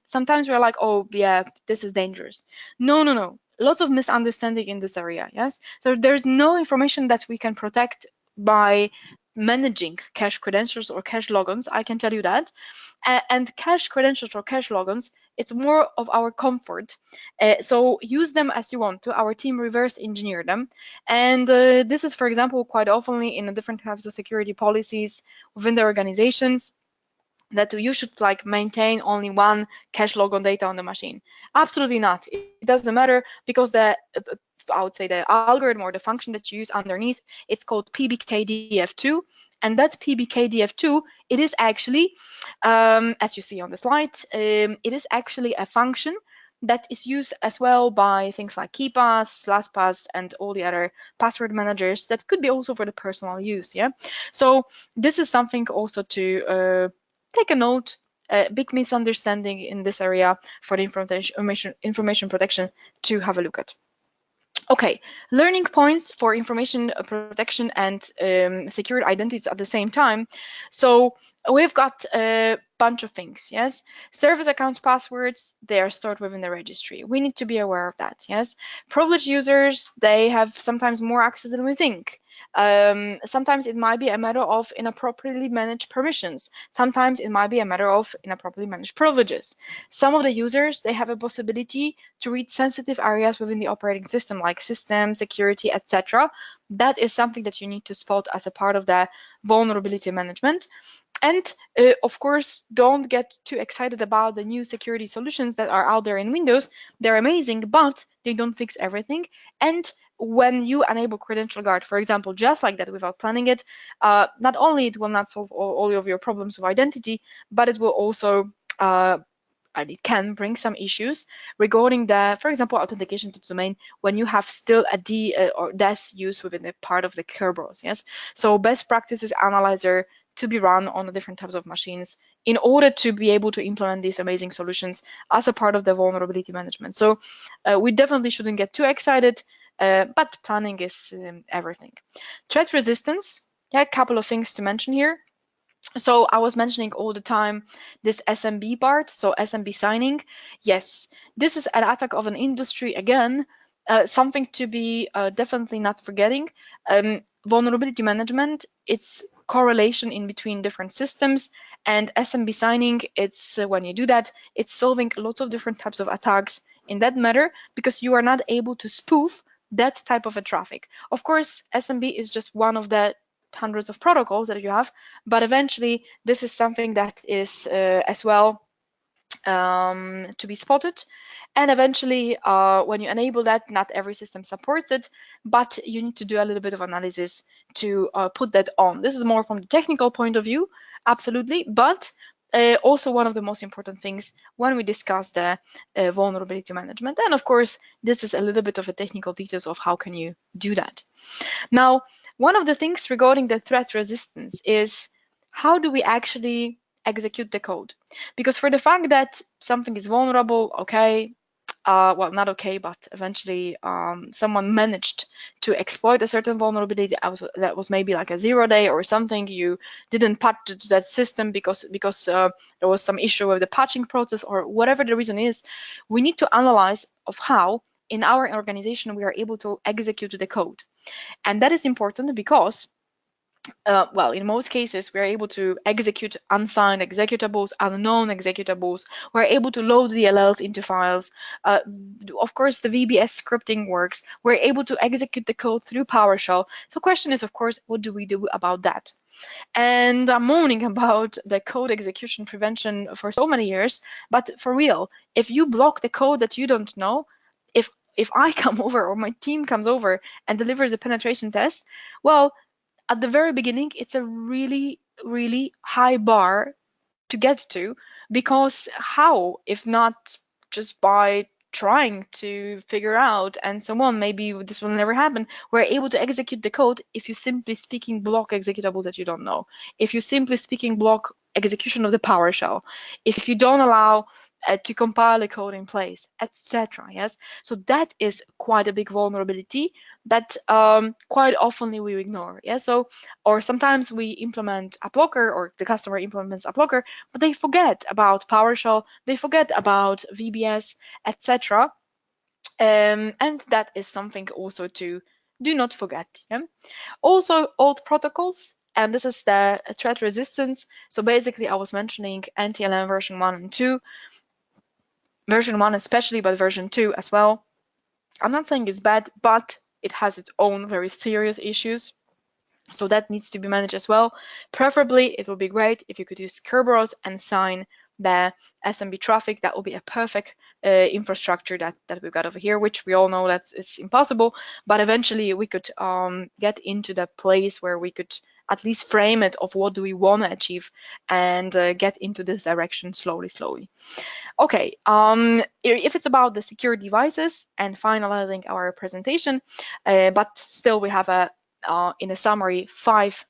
B: sometimes we're like, oh yeah, this is dangerous. No, lots of misunderstanding in this area. Yes, so there's no information that we can protect by managing cache credentials or cache logons, I can tell you that. And cache credentials or cache logons, it's more of our comfort. So use them as you want to. Our team reverse engineer them. And this is, for example, quite oftenly in the different types of security policies within the organizations, that you should like maintain only one cache logon data on the machine. Absolutely not. It doesn't matter because I would say the algorithm or the function that you use underneath, it's called PBKDF2. And that PBKDF2, it is actually, as you see on the slide, it is actually a function that is used as well by things like KeePass, LastPass, and all the other password managers that could be also for the personal use. Yeah. So this is something also to take a note. Big misunderstanding in this area for the information protection to have a look at. Okay, learning points for information protection and secured identities at the same time. So we've got a bunch of things, yes? Service accounts passwords, they are stored within the registry. We need to be aware of that, yes? Privileged users, they have sometimes more access than we think. Sometimes it might be a matter of inappropriately managed permissions. Sometimes it might be a matter of inappropriately managed privileges. Some of the users, they have a possibility to read sensitive areas within the operating system, like system, security, etc. That is something that you need to spot as a part of the vulnerability management. And of course, don't get too excited about the new security solutions that are out there in Windows. They're amazing, but they don't fix everything. And when you enable credential guard, for example, just like that without planning it, not only it will not solve all of your problems of identity, but it will also and it can bring some issues regarding the, for example, authentication to the domain when you have still a D or DES used within the part of the Kerberos. Yes, so best practices analyzer to be run on the different types of machines in order to be able to implement these amazing solutions as a part of the vulnerability management. So we definitely shouldn't get too excited, but planning is everything. Threat resistance, yeah, a couple of things to mention here. So I was mentioning all the time this SMB part, so SMB signing. Yes, this is an attack of an industry again, something to be definitely not forgetting. Vulnerability management, it's correlation in between different systems, and SMB signing, it's when you do that, it's solving lots of different types of attacks in that matter because you are not able to spoof that type of a traffic. Of course, SMB is just one of the hundreds of protocols that you have, but eventually this is something that is as well to be spotted. And eventually when you enable that, not every system supports it, but you need to do a little bit of analysis to put that on. This is more from the technical point of view, absolutely, but also one of the most important things when we discuss the vulnerability management. And of course, this is a little bit of a technical details of how can you do that. Now, one of the things regarding the threat resistance is how do we actually execute the code? Because for the fact that something is vulnerable, okay, well, not okay, but eventually someone managed to exploit a certain vulnerability that was maybe like a 0-day or something. You didn't patch that system because there was some issue with the patching process or whatever the reason is. We need to analyze of how in our organization we are able to execute the code. And that is important because well, in most cases, we're able to execute unsigned executables, unknown executables. We're able to load DLLs into files. Of course, the VBS scripting works. We're able to execute the code through PowerShell. So question is, of course, what do we do about that? And I'm moaning about the code execution prevention for so many years, but for real, if you block the code that you don't know, if I come over or my team comes over and delivers a penetration test, well, at the very beginning, it's a really, really high bar to get to, because how, if not just by trying to figure out and so on, maybe this will never happen, we're able to execute the code if you simply speaking block executables that you don't know, if you simply speaking block execution of the PowerShell, if you don't allow to compile a code in place, etc. Yes, so that is quite a big vulnerability that quite often we ignore. Yeah, so or sometimes we implement a blocker or the customer implements a blocker, but they forget about PowerShell, they forget about VBS, etc. And that is something also to do not forget. Yeah? Also, old protocols. And this is the threat resistance. So basically, I was mentioning NTLM version 1 and 2. Version 1 especially, but version 2 as well. I'm not saying it's bad, but it has its own very serious issues. So that needs to be managed as well. Preferably, it would be great if you could use Kerberos and sign the SMB traffic. That would be a perfect infrastructure that we've got over here, which we all know that it's impossible. But eventually, we could get into the place where we could at least frame it of what do we want to achieve and get into this direction slowly. Okay, if it's about the secure devices and finalizing our presentation, but still we have in a summary 5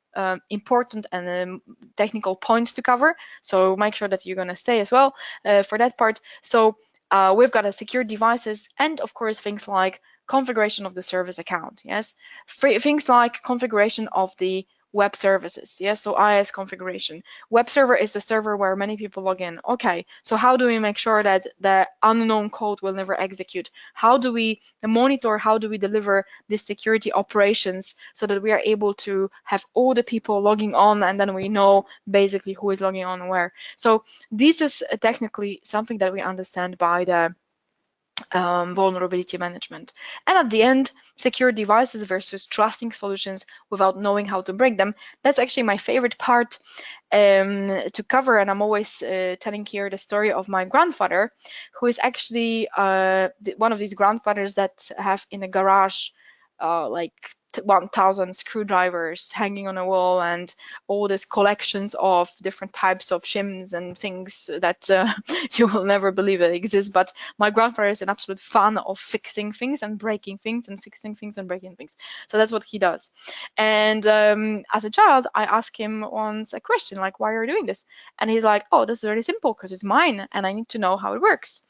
B: important and technical points to cover. So make sure that you're going to stay as well for that part. So we've got a secure devices and of course things like configuration of the service account. Yes, things like configuration of the web services. Yes, so IIS configuration. Web server is the server where many people log in. Okay, so how do we make sure that the unknown code will never execute? How do we monitor, how do we deliver these security operations so that we are able to have all the people logging on and then we know basically who is logging on where? So this is technically something that we understand by the vulnerability management. And at the end, secure devices versus trusting solutions without knowing how to break them. That's actually my favorite part to cover. And I'm always telling here the story of my grandfather, who is actually one of these grandfathers that have in a garage like 1,000 screwdrivers hanging on a wall and all these collections of different types of shims and things that you will never believe that exist. But my grandfather is an absolute fan of fixing things and breaking things and fixing things and breaking things. So that's what he does. And as a child, I asked him once a question like, why are you doing this? And he's like, oh, this is very simple because it's mine and I need to know how it works.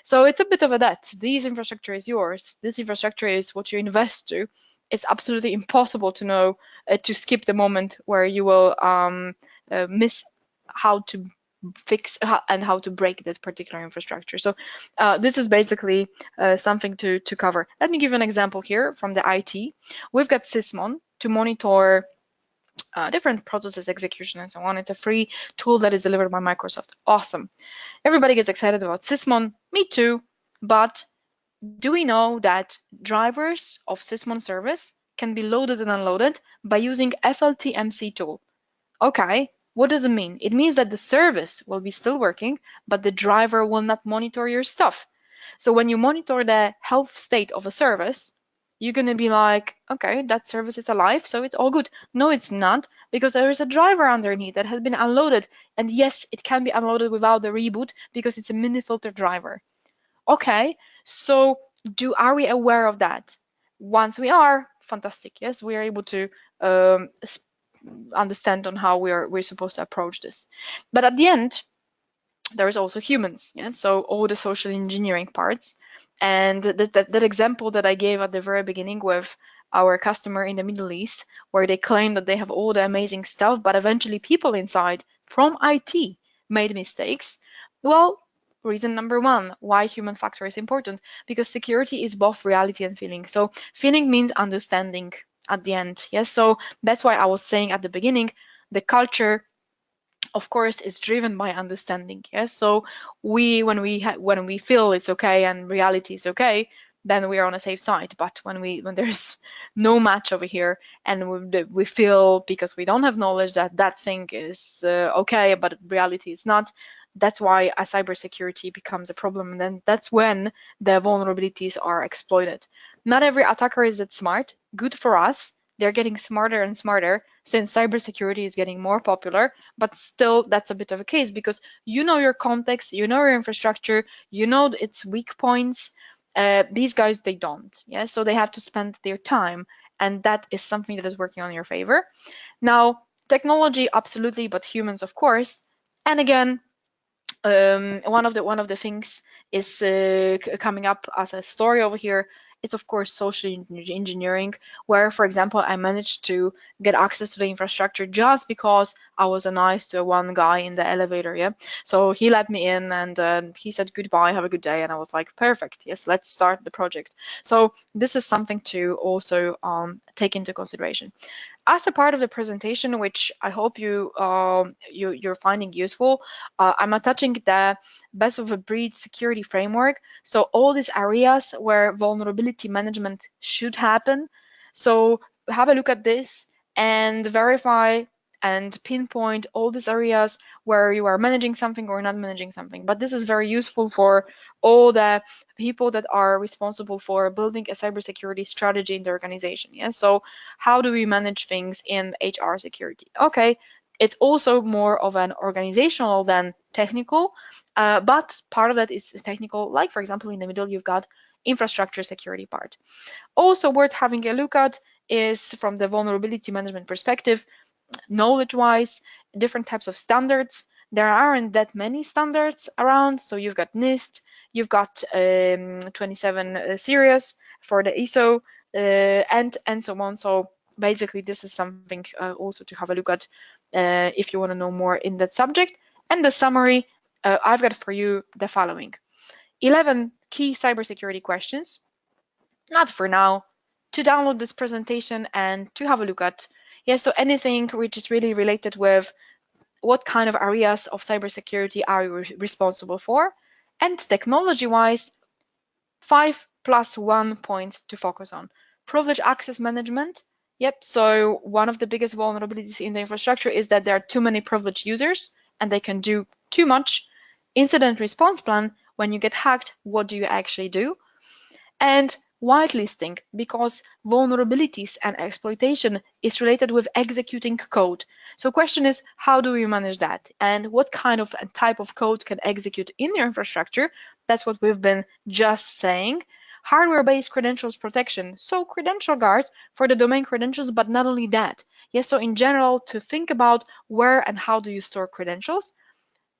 B: So it's a bit of a that. This infrastructure is yours. This infrastructure is what you invest to. It's absolutely impossible to know to skip the moment where you will miss how to fix and how to break that particular infrastructure. So this is basically something to cover. Let me give you an example here from the IT. We've got Sysmon to monitor different processes, execution, and so on. It's a free tool that is delivered by Microsoft. Awesome. Everybody gets excited about Sysmon. Me too. But do we know that drivers of Sysmon service can be loaded and unloaded by using FLTMC tool? Okay, what does it mean? It means that the service will be still working, but the driver will not monitor your stuff. So when you monitor the health state of a service, you're going to be like, okay, that service is alive, so it's all good. No, it's not, because there is a driver underneath that has been unloaded. And yes, it can be unloaded without the reboot because it's a mini filter driver. Okay, so are we aware of that? Once we are, fantastic. Yes, we are able to understand on how we're supposed to approach this. But at the end, there is also humans. Yeah, so all the social engineering parts. And that example that I gave at the very beginning with our customer in the Middle East, where they claim that they have all the amazing stuff, but eventually people inside from IT made mistakes. Well, reason number one, why human factor is important, because security is both reality and feeling. So feeling means understanding at the end. Yes, so that's why I was saying at the beginning, the culture, of course, is driven by understanding. Yes, so when we feel it's okay and reality is okay, then we are on a safe side. But when there's no match over here, and we feel, because we don't have knowledge, that that thing is okay, but reality is not, that's why a cybersecurity becomes a problem. And then that's when the vulnerabilities are exploited. Not every attacker is that smart. Good for us. They're getting smarter and smarter since cybersecurity is getting more popular, but still that's a bit of a case, because you know your context, you know your infrastructure, you know its weak points. These guys, they don't. Yeah, so they have to spend their time, and that is something that is working on your favor. Now, technology, absolutely, but humans, of course. And again, one of the things is coming up as a story over here. It's of course social engineering, where, for example, I managed to get access to the infrastructure just because I was nice to one guy in the elevator. Yeah, so he let me in, and he said goodbye, have a good day, and I was like, perfect, yes, let's start the project. So this is something to also take into consideration. As a part of the presentation, which I hope you're finding useful, I'm attaching the best of a breed security framework. So all these areas where vulnerability management should happen. So have a look at this and verify and pinpoint all these areas where you are managing something or not managing something. But this is very useful for all the people that are responsible for building a cybersecurity strategy in the organization. Yeah. So how do we manage things in HR security? Okay, it's also more of an organizational than technical, but part of that is technical. Like, for example, in the middle, you've got infrastructure security part. Also worth having a look at is, from the vulnerability management perspective, knowledge-wise, different types of standards. There aren't that many standards around. So you've got NIST, you've got 27 series for the ISO, and so on. So basically, this is something also to have a look at if you want to know more in that subject. And the summary, I've got for you the following: 11 key cybersecurity questions, not for now, to download this presentation and to have a look at. Yeah, so anything which is really related with what kind of areas of cybersecurity are you responsible for, and technology-wise, 5+1 points to focus on. Privilege access management. Yep, so one of the biggest vulnerabilities in the infrastructure is that there are too many privileged users and they can do too much. Incident response plan: when you get hacked, what do you actually do? And whitelisting, because vulnerabilities and exploitation is related with executing code. So question is, how do we manage that? And what kind of type of code can execute in your infrastructure? That's what we've been just saying. Hardware-based credentials protection. So credential guard for the domain credentials, but not only that. Yes, so in general, to think about where and how do you store credentials.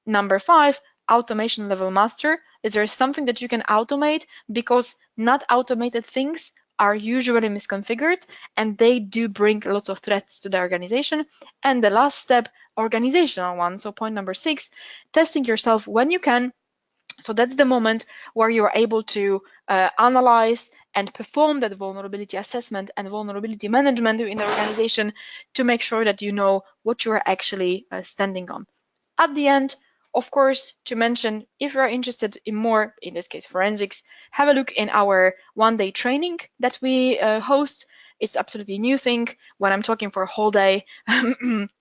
B: Number 5, automation level master. Is there something that you can automate? Because not automated things are usually misconfigured and they do bring lots of threats to the organization. And the last step, organizational one. So point number 6, testing yourself when you can. So that's the moment where you are able to analyze and perform that vulnerability assessment and vulnerability management in the organization to make sure that you know what you are actually standing on. At the end, of course, to mention, if you are interested in more, in this case, forensics, have a look in our one-day training that we host. It's absolutely a new thing. When I'm talking for a whole day,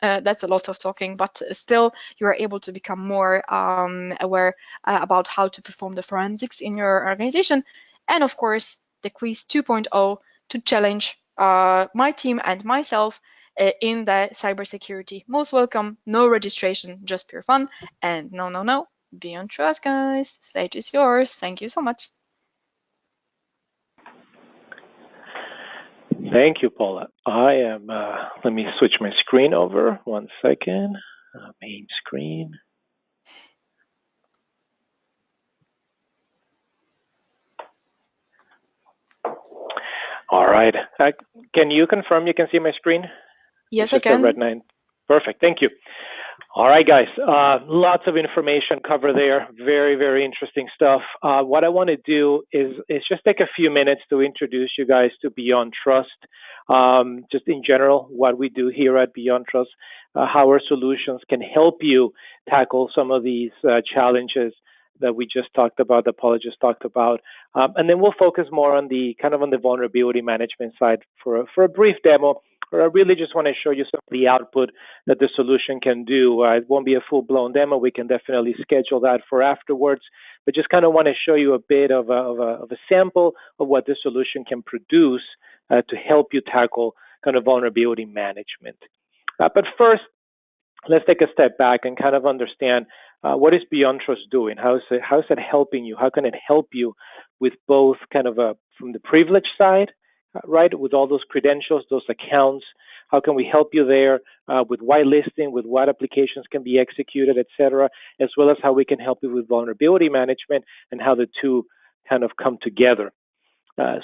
B: that's a lot of talking, but still you are able to become more aware about how to perform the forensics in your organization. And of course, the quiz 2.0 to challenge my team and myself in the cybersecurity. Most welcome, no registration, just pure fun. And no, beyond trust, guys. Stage is yours. Thank you so much.
C: Thank you, Paula. I am, let me switch my screen over. 1 second. Main screen. All right. Can you confirm you can see my screen?
B: Yes, I can.
C: A red 9. Perfect. Thank you. All right, guys. Lots of information covered there. Very, very interesting stuff. What I want to do is just take a few minutes to introduce you guys to Beyond Trust. Just in general, what we do here at Beyond Trust, how our solutions can help you tackle some of these challenges that we just talked about, that Paula just talked about. And then we'll focus more on the vulnerability management side for a brief demo. Or I really just want to show you some of the output that the solution can do. It won't be a full-blown demo. We can definitely schedule that for afterwards. But just kind of want to show you a bit of a sample of what the solution can produce to help you tackle kind of vulnerability management. But first, let's take a step back and kind of understand what is Beyond Trust doing? How is it helping you? How can it help you with both kind of from the privilege side, right, with all those credentials, those accounts? How can we help you there with whitelisting, with what applications can be executed, et cetera, as well as how we can help you with vulnerability management and how the two kind of come together.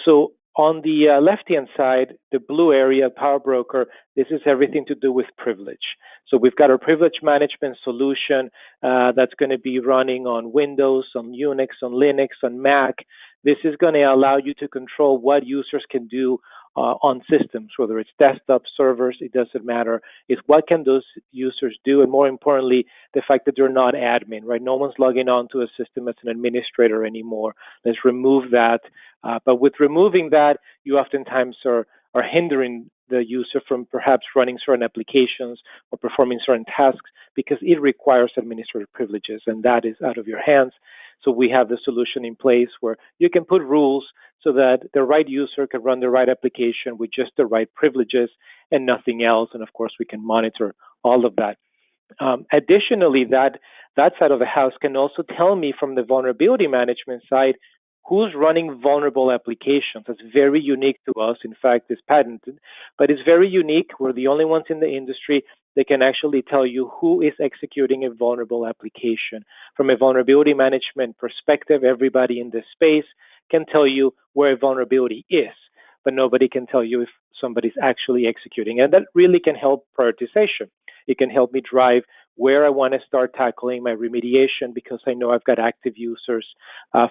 C: So on the left-hand side, the blue area, Power Broker, this is everything to do with privilege. So we've got our privilege management solution that's going to be running on Windows, on Unix, on Linux, on Mac. This is going to allow you to control what users can do on systems, whether it's desktop servers, it doesn't matter. It's what can those users do, and more importantly, the fact that they're not admin, right? No one's logging on to a system as an administrator anymore. Let's remove that. But with removing that, you oftentimes are hindering the user from perhaps running certain applications or performing certain tasks because it requires administrative privileges, and that is out of your hands. So we have the solution in place where you can put rules so that the right user can run the right application with just the right privileges and nothing else. And of course, we can monitor all of that. Additionally, that side of the house can also tell me from the vulnerability management side who's running vulnerable applications. That's very unique to us. In fact, it's patented, but it's very unique. We're the only ones in the industry that can actually tell you who is executing a vulnerable application. From a vulnerability management perspective, everybody in this space can tell you where a vulnerability is, but nobody can tell you if somebody's actually executing. And that really can help prioritization. It can help me drive where I want to start tackling my remediation because I know I've got active users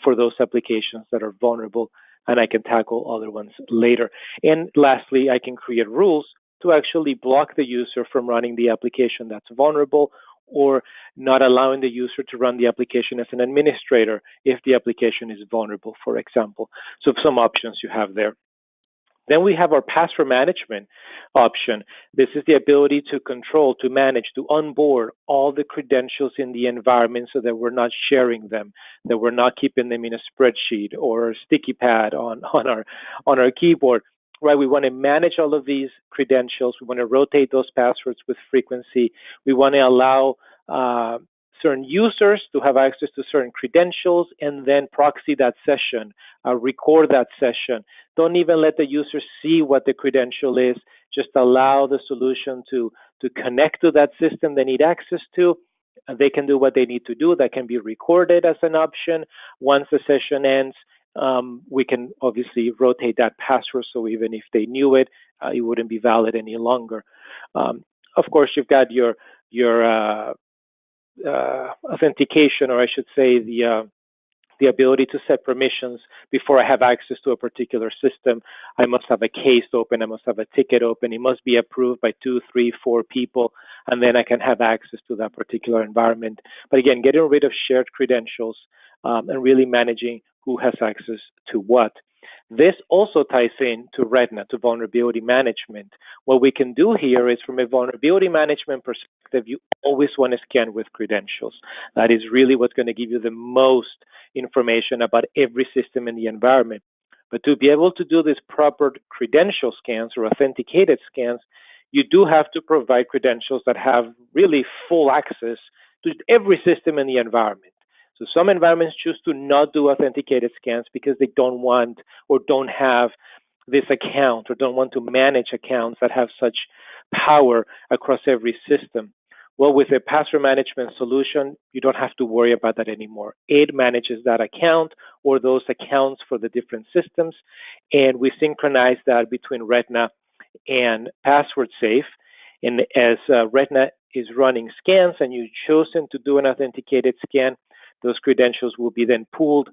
C: for those applications that are vulnerable, and I can tackle other ones later. And lastly, I can create rules to actually block the user from running the application that's vulnerable or not allowing the user to run the application as an administrator if the application is vulnerable, for example. So some options you have there. Then we have our password management option. This is the ability to control, to manage, to onboard all the credentials in the environment so that we're not sharing them, that we're not keeping them in a spreadsheet or a sticky pad on our keyboard. Right, we want to manage all of these credentials. We want to rotate those passwords with frequency. We want to allow certain users to have access to certain credentials and then proxy that session, record that session. Don't even let the user see what the credential is. Just allow the solution to connect to that system they need access to. And they can do what they need to do. That can be recorded as an option. Once the session ends, we can obviously rotate that password so even if they knew it, it wouldn't be valid any longer. Of course, you've got your authentication, or I should say the ability to set permissions before I have access to a particular system. I must have a case open, I must have a ticket open, it must be approved by 2, 3, 4 people, and then I can have access to that particular environment. But again, getting rid of shared credentials and really managing who has access to what. This also ties in to REDNA, to vulnerability management. What we can do here is from a vulnerability management perspective, you always want to scan with credentials. That is really what's going to give you the most information about every system in the environment. But to be able to do these proper credential scans or authenticated scans, you do have to provide credentials that have really full access to every system in the environment. So some environments choose to not do authenticated scans because they don't want or don't have this account or don't want to manage accounts that have such power across every system. Well, with a password management solution, you don't have to worry about that anymore. It manages that account or those accounts for the different systems, and we synchronize that between Retina and Password Safe. And as Retina is running scans and you've chosen to do an authenticated scan, those credentials will be then pulled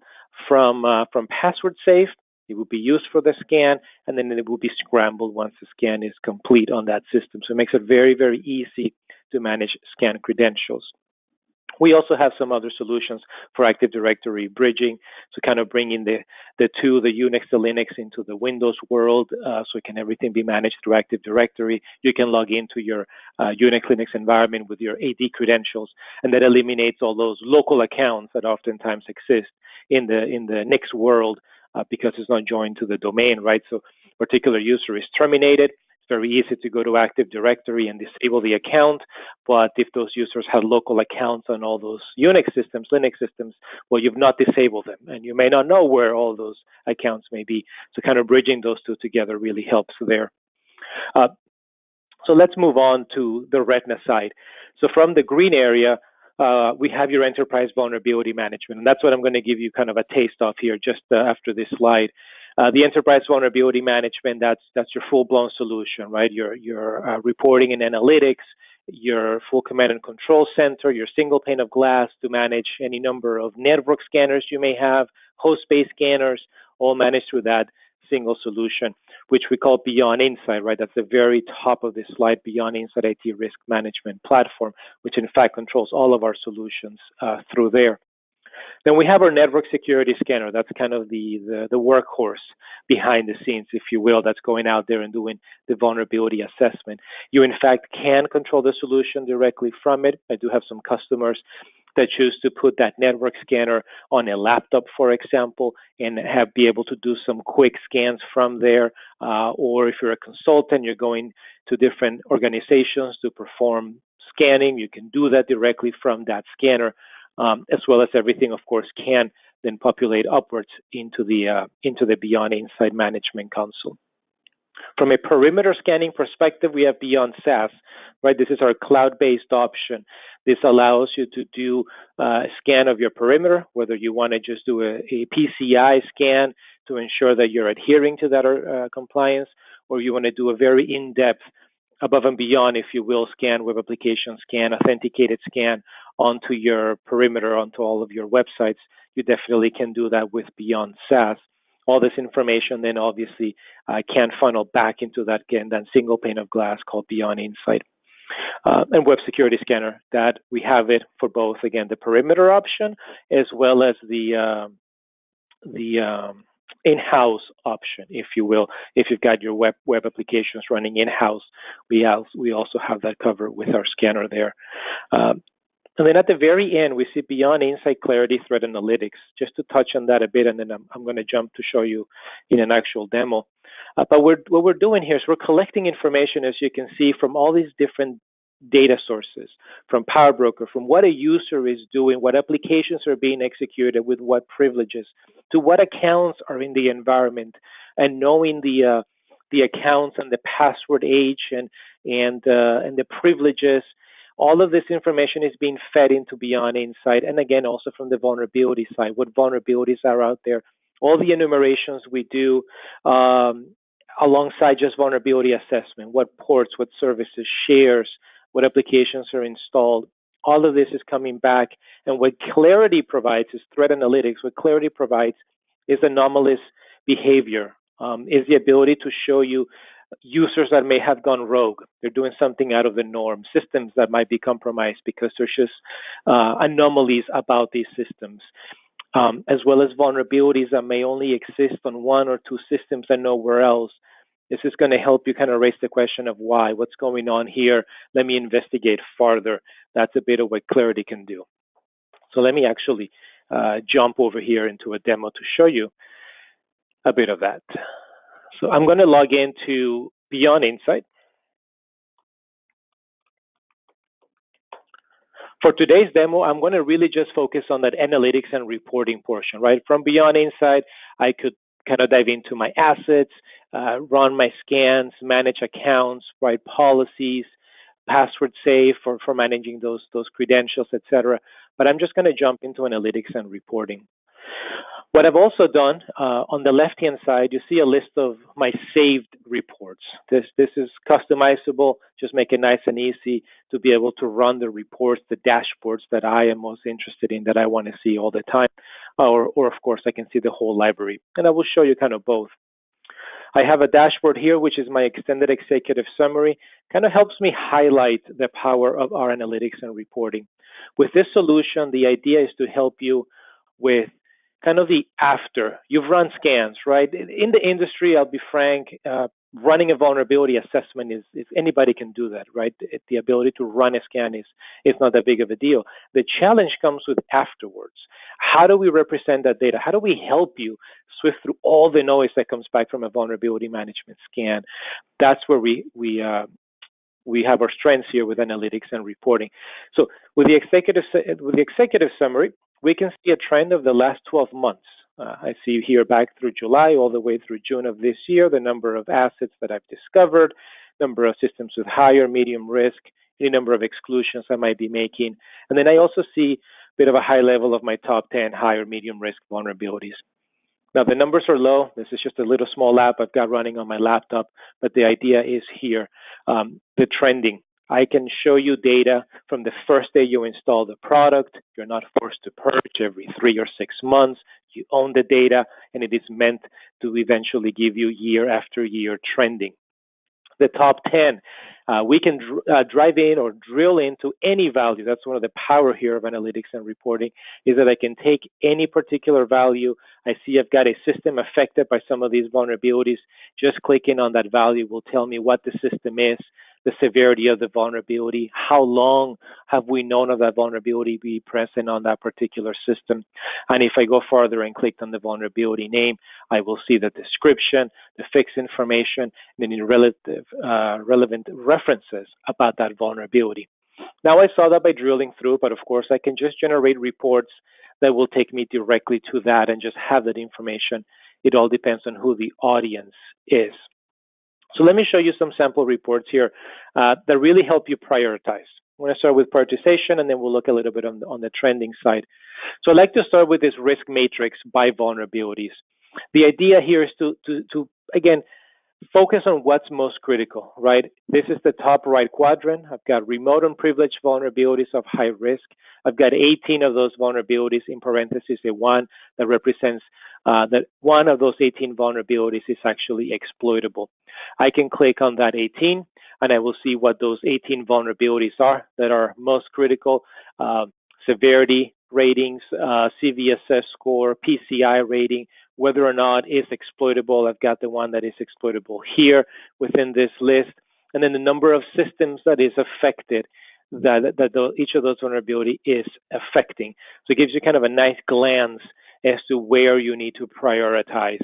C: from Password Safe. It will be used for the scan, and then it will be scrambled once the scan is complete on that system. So it makes it very, very easy to manage scan credentials. We also have some other solutions for Active Directory bridging, so kind of bringing the Unix to Linux into the Windows world, so can everything be managed through Active Directory. You can log into your Unix Linux environment with your AD credentials, and that eliminates all those local accounts that oftentimes exist in the Nix world because it's not joined to the domain, right? So a particular user is terminated. It's very easy to go to Active Directory and disable the account, but if those users have local accounts on all those Unix systems, Linux systems, well, you've not disabled them, and you may not know where all those accounts may be. So kind of bridging those two together really helps there. So let's move on to the Retina side. So from the green area, we have your enterprise vulnerability management, and that's what I'm going to give you kind of a taste of here just after this slide. The enterprise vulnerability management, that's your full-blown solution, right? Your reporting and analytics, your full command and control center, your single pane of glass to manage any number of network scanners you may have, host-based scanners, all managed through that single solution, which we call Beyond Insight, right? That's the very top of this slide, Beyond Insight IT Risk Management Platform, which in fact controls all of our solutions through there. Then we have our network security scanner. That's kind of the workhorse behind the scenes, if you will, that's going out there and doing the vulnerability assessment. You, in fact, can control the solution directly from it. I do have some customers that choose to put that network scanner on a laptop, for example, and be able to do some quick scans from there. Or if you're a consultant, you're going to different organizations to perform scanning, you can do that directly from that scanner. As well as everything, of course, can then populate upwards into the Beyond Insight Management Console. From a perimeter scanning perspective, we have Beyond SaaS, right? This is our cloud-based option. This allows you to do a scan of your perimeter, whether you want to just do a PCI scan to ensure that you're adhering to that compliance, or you want to do a very in-depth, above and beyond, if you will, scan, web application scan, authenticated scan onto your perimeter, onto all of your websites. You definitely can do that with Beyond SaaS. All this information then obviously can funnel back into that single pane of glass called Beyond Insight. And web security scanner, that we have it for both, again, the perimeter option as well as the in-house option, if you will. If you've got your web applications running in-house, we also have that covered with our scanner there. And then at the very end, we see Beyond Insight Clarity Threat Analytics. Just to touch on that a bit, and then I'm going to jump to show you in an actual demo. But what we're doing here is we're collecting information, as you can see, from all these different data sources, from PowerBroker, from what a user is doing, what applications are being executed with what privileges, to what accounts are in the environment, and knowing the accounts and the password age and the privileges. All of this information is being fed into Beyond Insight, and again, also from the vulnerability side, what vulnerabilities are out there. All the enumerations we do alongside just vulnerability assessment, what ports, what services, shares, what applications are installed. All of this is coming back, and what Clarity provides is threat analytics. What Clarity provides is anomalous behavior, is the ability to show you users that may have gone rogue. They're doing something out of the norm, systems that might be compromised because there's just anomalies about these systems, as well as vulnerabilities that may only exist on one or two systems and nowhere else. This is going to help you kind of raise the question of why, what's going on here. Let me investigate farther. That's a bit of what Clarity can do. So let me actually jump over here into a demo to show you. a bit of that. So I'm going to log into Beyond Insight. For today's demo, I'm going to really just focus on that analytics and reporting portion, right? From Beyond Insight, I could kind of dive into my assets, run my scans, manage accounts, write policies, password safe for managing those credentials, etc. But I'm just going to jump into analytics and reporting. What I've also done, on the left-hand side, you see a list of my saved reports. This is customizable, just make it nice and easy to be able to run the reports, the dashboards that I am most interested in, that I want to see all the time. Or of course, I can see the whole library. And I will show you kind of both. I have a dashboard here, which is my extended executive summary, kind of helps me highlight the power of our analytics and reporting. With this solution, the idea is to help you with kind of the after. You've run scans, right? In the industry, I'll be frank, running a vulnerability assessment is anybody can do that, right? The ability to run a scan is not that big of a deal. The challenge comes with afterwards. How do we represent that data? How do we help you swift through all the noise that comes back from a vulnerability management scan? That's where we have our strengths here with analytics and reporting. So with the executive summary, we can see a trend of the last 12 months. I see here back through July all the way through June of this year, the number of assets that I've discovered, number of systems with higher, medium risk, any number of exclusions I might be making. And then I also see a bit of a high level of my top 10 higher, medium risk vulnerabilities. Now, the numbers are low. This is just a little small app I've got running on my laptop, but the idea is here, the trending. I can show you data from the first day you install the product. You're not forced to purge every 3 or 6 months. You own the data, and it is meant to eventually give you year after year trending. The top 10, we can drive in or drill into any value. That's one of the power here of analytics and reporting, is that I can take any particular value. I see I've got a system affected by some of these vulnerabilities. Just clicking on that value will tell me what the system is, the severity of the vulnerability, how long have we known of that vulnerability be present on that particular system. And if I go further and click on the vulnerability name, I will see the description, the fix information, and any relevant references about that vulnerability. Now I saw that by drilling through, but of course I can just generate reports that will take me directly to that and just have that information. It all depends on who the audience is. So let me show you some sample reports here that really help you prioritize. I'm going to start with prioritization, and then we'll look a little bit on the trending side. So I'd like to start with this risk matrix by vulnerabilities. The idea here is to again, focus on what's most critical, right? This is the top right quadrant. I've got remote and privileged vulnerabilities of high risk. I've got 18 of those vulnerabilities, in parentheses, a one that represents that one of those 18 vulnerabilities is actually exploitable. I can click on that 18, and I will see what those 18 vulnerabilities are that are most critical. Severity ratings, CVSS score, PCI rating, whether or not it's exploitable. I've got the one that is exploitable here within this list. And then the number of systems that is affected, that each of those vulnerability is affecting. So it gives you kind of a nice glance as to where you need to prioritize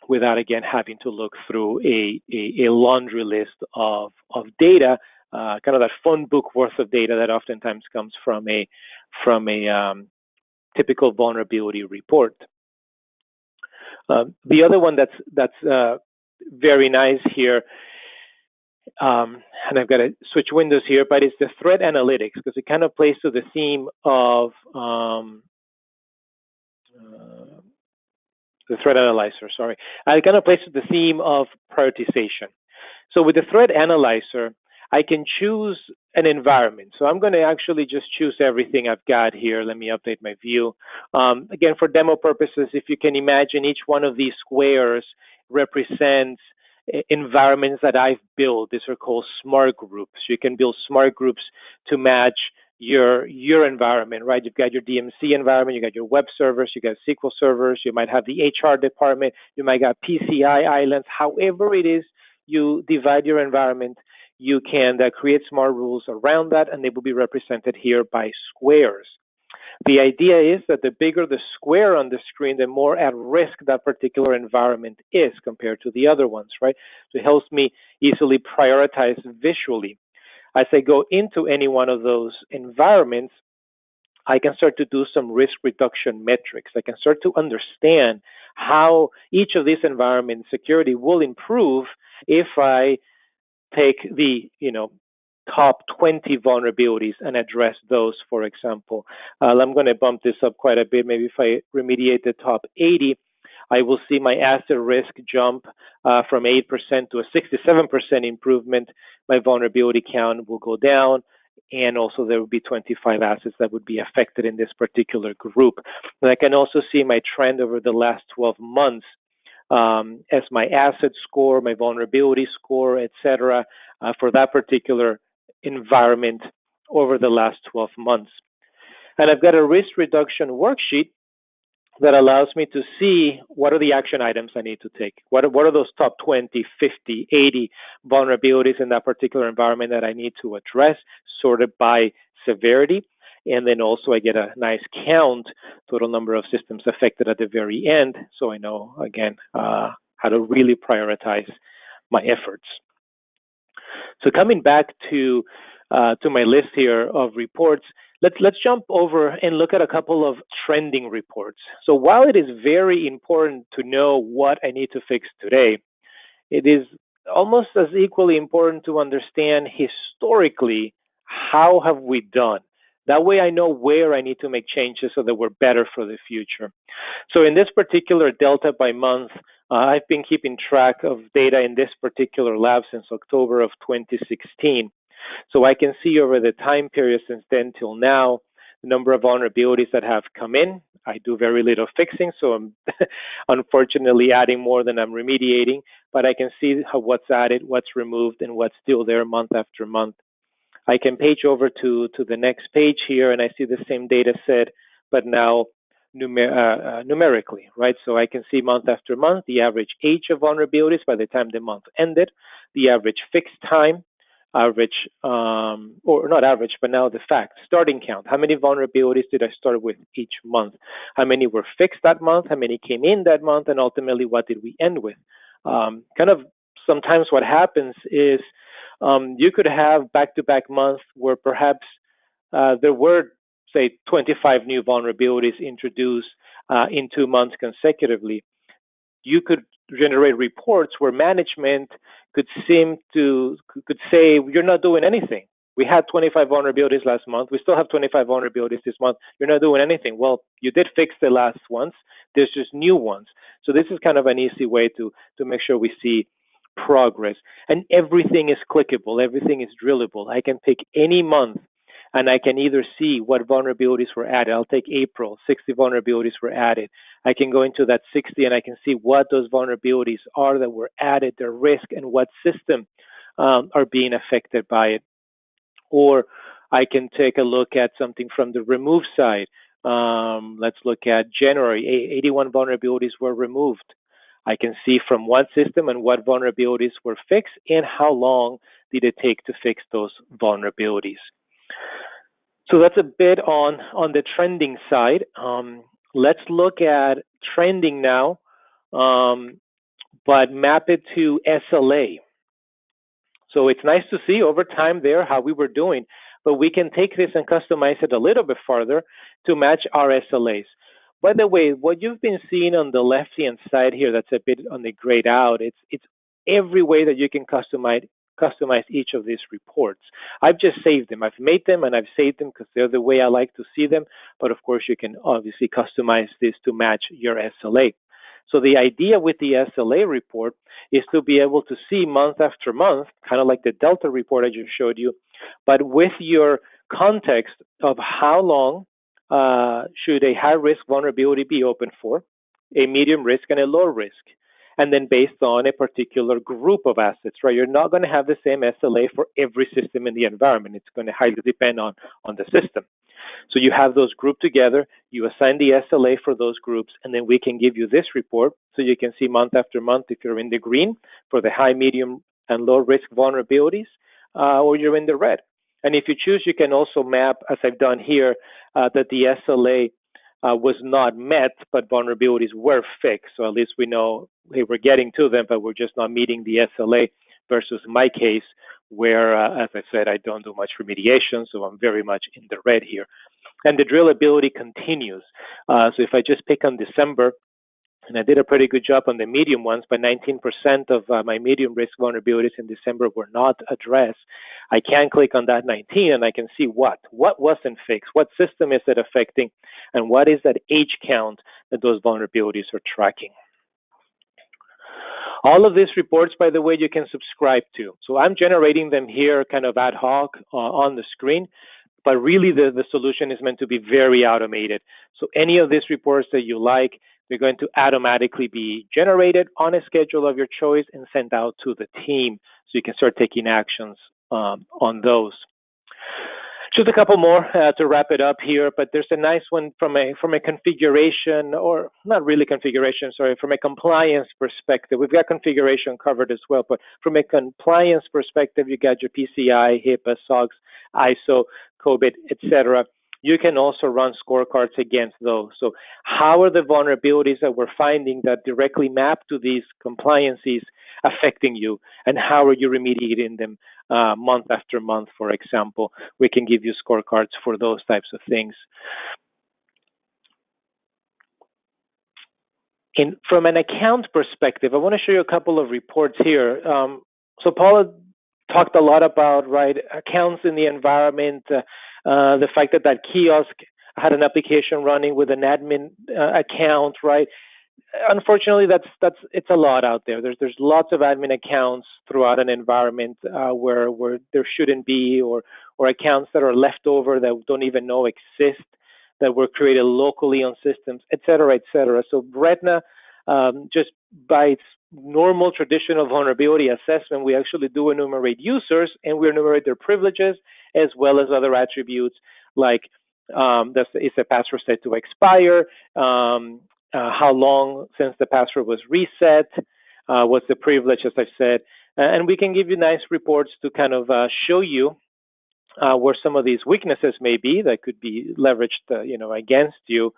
C: without, again, having to look through a laundry list of data, kind of that phone book worth of data that oftentimes comes from a typical vulnerability report. The other one that's very nice here, and I've got to switch windows here, but it's the threat analytics, because it kind of plays to the theme of the threat analyzer, sorry. It kind of plays to the theme of prioritization. So with the threat analyzer, I can choose an environment. So I'm going to actually just choose everything I've got here. Let me update my view. Again, for demo purposes, if you can imagine, each one of these squares represents environments that I've built. These are called smart groups. You can build smart groups to match your environment, right? You've got your DMC environment, you got your web servers, you got SQL servers, you might have the HR department, you might got PCI islands. However it is you divide your environment, you can create smart rules around that, and they will be represented here by squares. The idea is that the bigger the square on the screen, the more at risk that particular environment is compared to the other ones, right? So it helps me easily prioritize visually. As I go into any one of those environments, I can start to do some risk reduction metrics. I can start to understand how each of these environment security will improve if I take the, top 20 vulnerabilities and address those, for example. I'm going to bump this up quite a bit. Maybe if I remediate the top 80, I will see my asset risk jump from 8% to a 67% improvement. My vulnerability count will go down, and also there will be 25 assets that would be affected in this particular group. And I can also see my trend over the last 12 months as my asset score, my vulnerability score, etc., for that particular environment over the last 12 months. And I've got a risk reduction worksheet that allows me to see what are the action items I need to take. What are those top 20, 50, 80 vulnerabilities in that particular environment that I need to address, sorted by severity. And then also I get a nice count, total number of systems affected at the very end. So I know, again, how to really prioritize my efforts. So coming back to my list here of reports, let's jump over and look at a couple of trending reports. So while it is very important to know what I need to fix today, it is almost as equally important to understand historically how have we done. That way I know where I need to make changes so that we're better for the future. So in this particular delta by month, I've been keeping track of data in this particular lab since October of 2016. So I can see over the time period since then till now, the number of vulnerabilities that have come in. I do very little fixing, so I'm unfortunately adding more than I'm remediating, but I can see what's added, what's removed, and what's still there month after month. I can page over to the next page here, and I see the same data set, but now numerically, right? So I can see month after month, the average age of vulnerabilities by the time the month ended, the average fixed time, average, or not average, but now the fact, starting count. How many vulnerabilities did I start with each month? How many were fixed that month? How many came in that month? And ultimately, what did we end with? Kind of sometimes what happens is you could have back-to-back months where perhaps there were, say, 25 new vulnerabilities introduced in 2 months consecutively. You could generate reports where management could say, you're not doing anything. We had 25 vulnerabilities last month. We still have 25 vulnerabilities this month. You're not doing anything. Well, you did fix the last ones. There's just new ones. So this is kind of an easy way to make sure we see progress. And everything is clickable. Everything is drillable. I can pick any month and I can either see what vulnerabilities were added. I'll take April, 60 vulnerabilities were added. I can go into that 60 and I can see what those vulnerabilities are that were added, their risk, and what system are being affected by it. Or I can take a look at something from the remove side. Let's look at January, 81 vulnerabilities were removed. I can see from what system and what vulnerabilities were fixed and how long did it take to fix those vulnerabilities. So that's a bit on the trending side. Let's look at trending now, but map it to SLA. So it's nice to see over time there how we were doing, but we can take this and customize it a little bit farther to match our SLAs. By the way, what you've been seeing on the left-hand side here, that's a bit on the grayed out, it's every way that you can customize each of these reports. I've just saved them. I've made them and I've saved them because they're the way I like to see them. But of course, you can obviously customize this to match your SLA. So the idea with the SLA report is to be able to see month after month, kind of like the Delta report I just showed you, but with your context of how long should a high-risk vulnerability be open for, a medium risk, and a low risk. And then based on a particular group of assets, right? You're not going to have the same SLA for every system in the environment. It's going to highly depend on the system. So you have those grouped together, you assign the SLA for those groups, and then we can give you this report so you can see month after month if you're in the green for the high, medium, and low risk vulnerabilities, or you're in the red. And if you choose, you can also map, as I've done here, that the SLA was not met, but vulnerabilities were fixed. So at least we know, hey, we're getting to them, but we're just not meeting the SLA, versus my case, where, as I said, I don't do much remediation, so I'm very much in the red here. And the drillability continues. So if I just pick on December, and I did a pretty good job on the medium ones, but 19% of my medium risk vulnerabilities in December were not addressed. I can click on that 19 and I can see what wasn't fixed, what system is it affecting, and what is that age count that those vulnerabilities are tracking. All of these reports, by the way, you can subscribe to. So I'm generating them here kind of ad hoc on the screen, but really the solution is meant to be very automated. So any of these reports that you like, they're going to automatically be generated on a schedule of your choice and sent out to the team, so you can start taking actions on those. Just a couple more to wrap it up here, but there's a nice one from a configuration, or not really configuration, sorry, from a compliance perspective. We've got configuration covered as well, but from a compliance perspective, you got your PCI, HIPAA, SOX, ISO, COBIT, etc. You can also run scorecards against those. So how are the vulnerabilities that we're finding that directly map to these compliances affecting you, and how are you remediating them month after month, for example? We can give you scorecards for those types of things. From an account perspective, I want to show you a couple of reports here. So Paula talked a lot about, right, accounts in the environment, the fact that kiosk had an application running with an admin account, right? Unfortunately, it's a lot out there. There's lots of admin accounts throughout an environment where there shouldn't be, or accounts that are left over that don't even know exist, that were created locally on systems, et cetera, et cetera. So Retna, just by its normal traditional vulnerability assessment, we actually do enumerate users, and we enumerate their privileges as well as other attributes like is the password set to expire, how long since the password was reset, what's the privilege, as I've said, and we can give you nice reports to kind of show you where some of these weaknesses may be that could be leveraged, against you.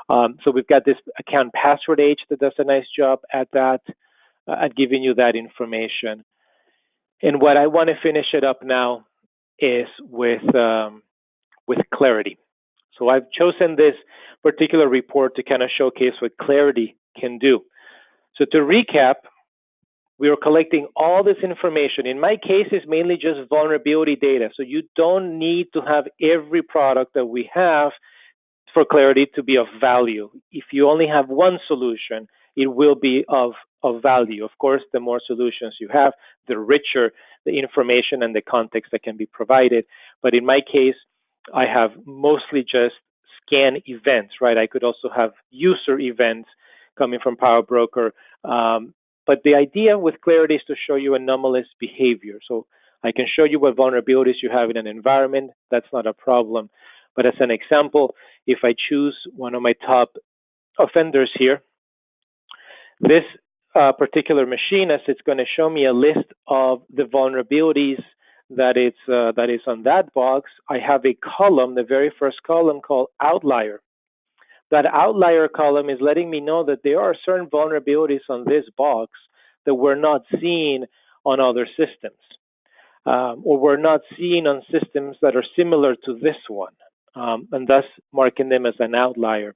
C: So we've got this account password age that does a nice job at that, at giving you that information. And what I want to finish it up now is with Clarity. So I've chosen this particular report to kind of showcase what Clarity can do. So to recap, we are collecting all this information. In my case, it's mainly just vulnerability data. So you don't need to have every product that we have for Clarity to be of value. If you only have one solution, it will be of value. Of course, the more solutions you have, the richer the information and the context that can be provided. But in my case, I have mostly just scan events, right? I could also have user events coming from Power Broker. But the idea with Clarity is to show you anomalous behavior. So I can show you what vulnerabilities you have in an environment. That's not a problem. But as an example, if I choose one of my top offenders here, this particular machine, as it's going to show me a list of the vulnerabilities that is on that box, I have a column, the very first column, called outlier. That outlier column is letting me know that there are certain vulnerabilities on this box that we're not seeing on other systems, or we're not seeing on systems that are similar to this one, and thus marking them as an outlier.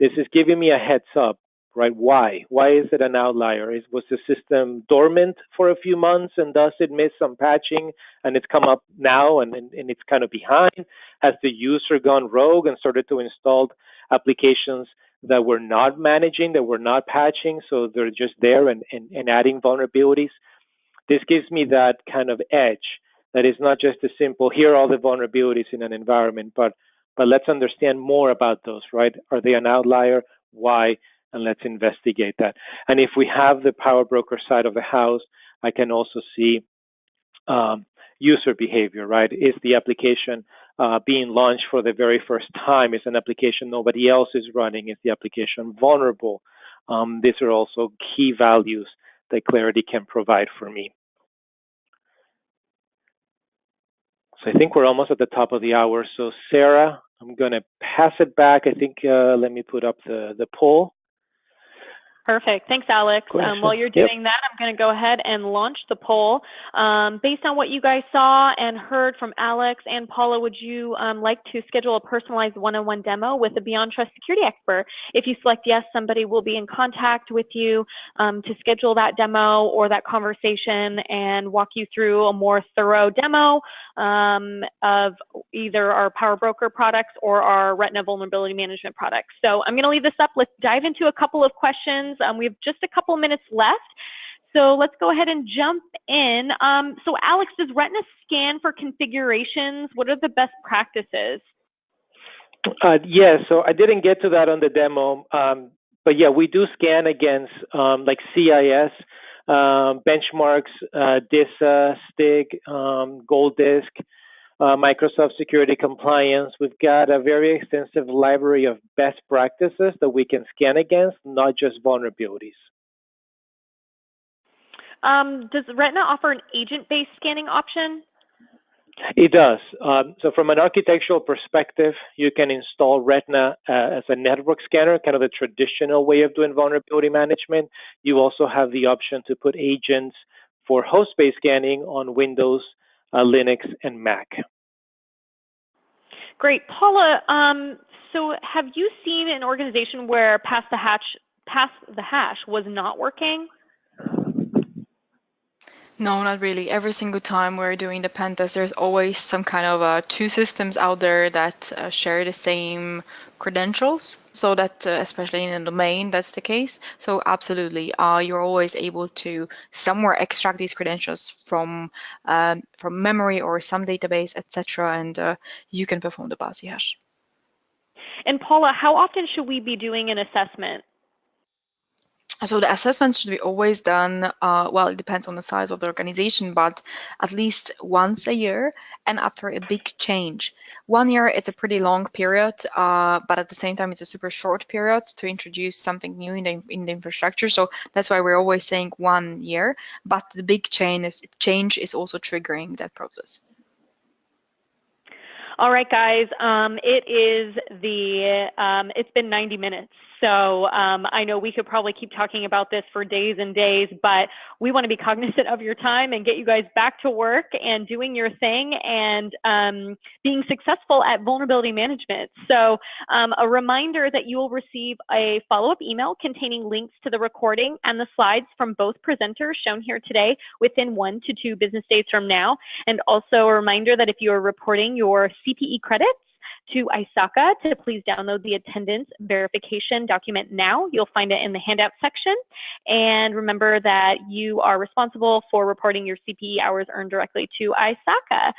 C: This is giving me a heads up, right? Why? Why is it an outlier? Was the system dormant for a few months and thus it missed some patching and it's come up now and it's kind of behind? Has the user gone rogue and started to install applications that we're not managing, that we're not patching, so they're just there and adding vulnerabilities? This gives me that kind of edge that is not just a simple, here are all the vulnerabilities in an environment, but let's understand more about those, right? Are they an outlier? Why? And let's investigate that. And if we have the Power Broker side of the house, I can also see user behavior, right? Is the application being launched for the very first time? Is an application nobody else is running? Is the application vulnerable? These are also key values that Clarity can provide for me. So I think we're almost at the top of the hour. So Sarah, I'm going to pass it back. I think let me put up the poll.
A: Perfect. Thanks, Alex. While you're doing that, I'm going to go ahead and launch the poll. Based on what you guys saw and heard from Alex and Paula, would you like to schedule a personalized one-on-one demo with a Beyond Trust security expert? If you select yes, somebody will be in contact with you to schedule that demo or that conversation and walk you through a more thorough demo of either our Power Broker products or our Retina vulnerability management products. So I'm going to leave this up. Let's dive into a couple of questions. We have just a couple minutes left. So let's go ahead and jump in. So Alex, does Retina scan for configurations? What are the best practices?
C: Yeah, so I didn't get to that on the demo, but yeah, we do scan against like CIS, benchmarks, DISA, STIG, Gold Disk, Microsoft Security Compliance. We've got a very extensive library of best practices that we can scan against, not just vulnerabilities.
A: Does Retina offer an agent-based scanning option?
C: It does. So from an architectural perspective, you can install Retina as a network scanner, kind of the traditional way of doing vulnerability management. You also have the option to put agents for host-based scanning on Windows, Linux, and Mac.
A: Great. Paula, so have you seen an organization where pass the hash was not working?
B: No, not really. Every single time we're doing the pen test, there's always some kind of two systems out there that share the same credentials. So that, especially in the domain, that's the case. So absolutely, you're always able to somewhere extract these credentials from memory or some database, etc., and you can perform the passy hash.
A: And Paula, how often should we be doing an assessment?
B: So the assessment should be always done, well, it depends on the size of the organization, but at least once a year and after a big change. 1 year, it's a pretty long period, but at the same time, it's a super short period to introduce something new in the infrastructure. So that's why we're always saying 1 year, but the big change is also triggering that process.
A: All right, guys, it's been 90 minutes. So I know we could probably keep talking about this for days and days, but we want to be cognizant of your time and get you guys back to work and doing your thing and being successful at vulnerability management. So a reminder that you will receive a follow-up email containing links to the recording and the slides from both presenters shown here today within 1 to 2 business days from now. And also a reminder that if you are reporting your CPE credits to ISACA, to please download the attendance verification document now. You'll find it in the handout section. And remember that you are responsible for reporting your CPE hours earned directly to ISACA.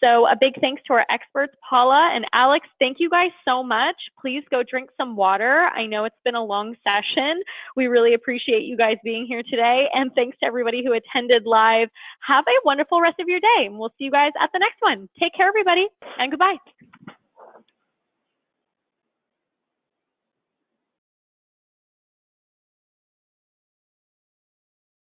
A: So a big thanks to our experts, Paula and Alex. Thank you guys so much. Please go drink some water. I know it's been a long session. We really appreciate you guys being here today. And thanks to everybody who attended live. Have a wonderful rest of your day. And we'll see you guys at the next one. Take care, everybody, and goodbye.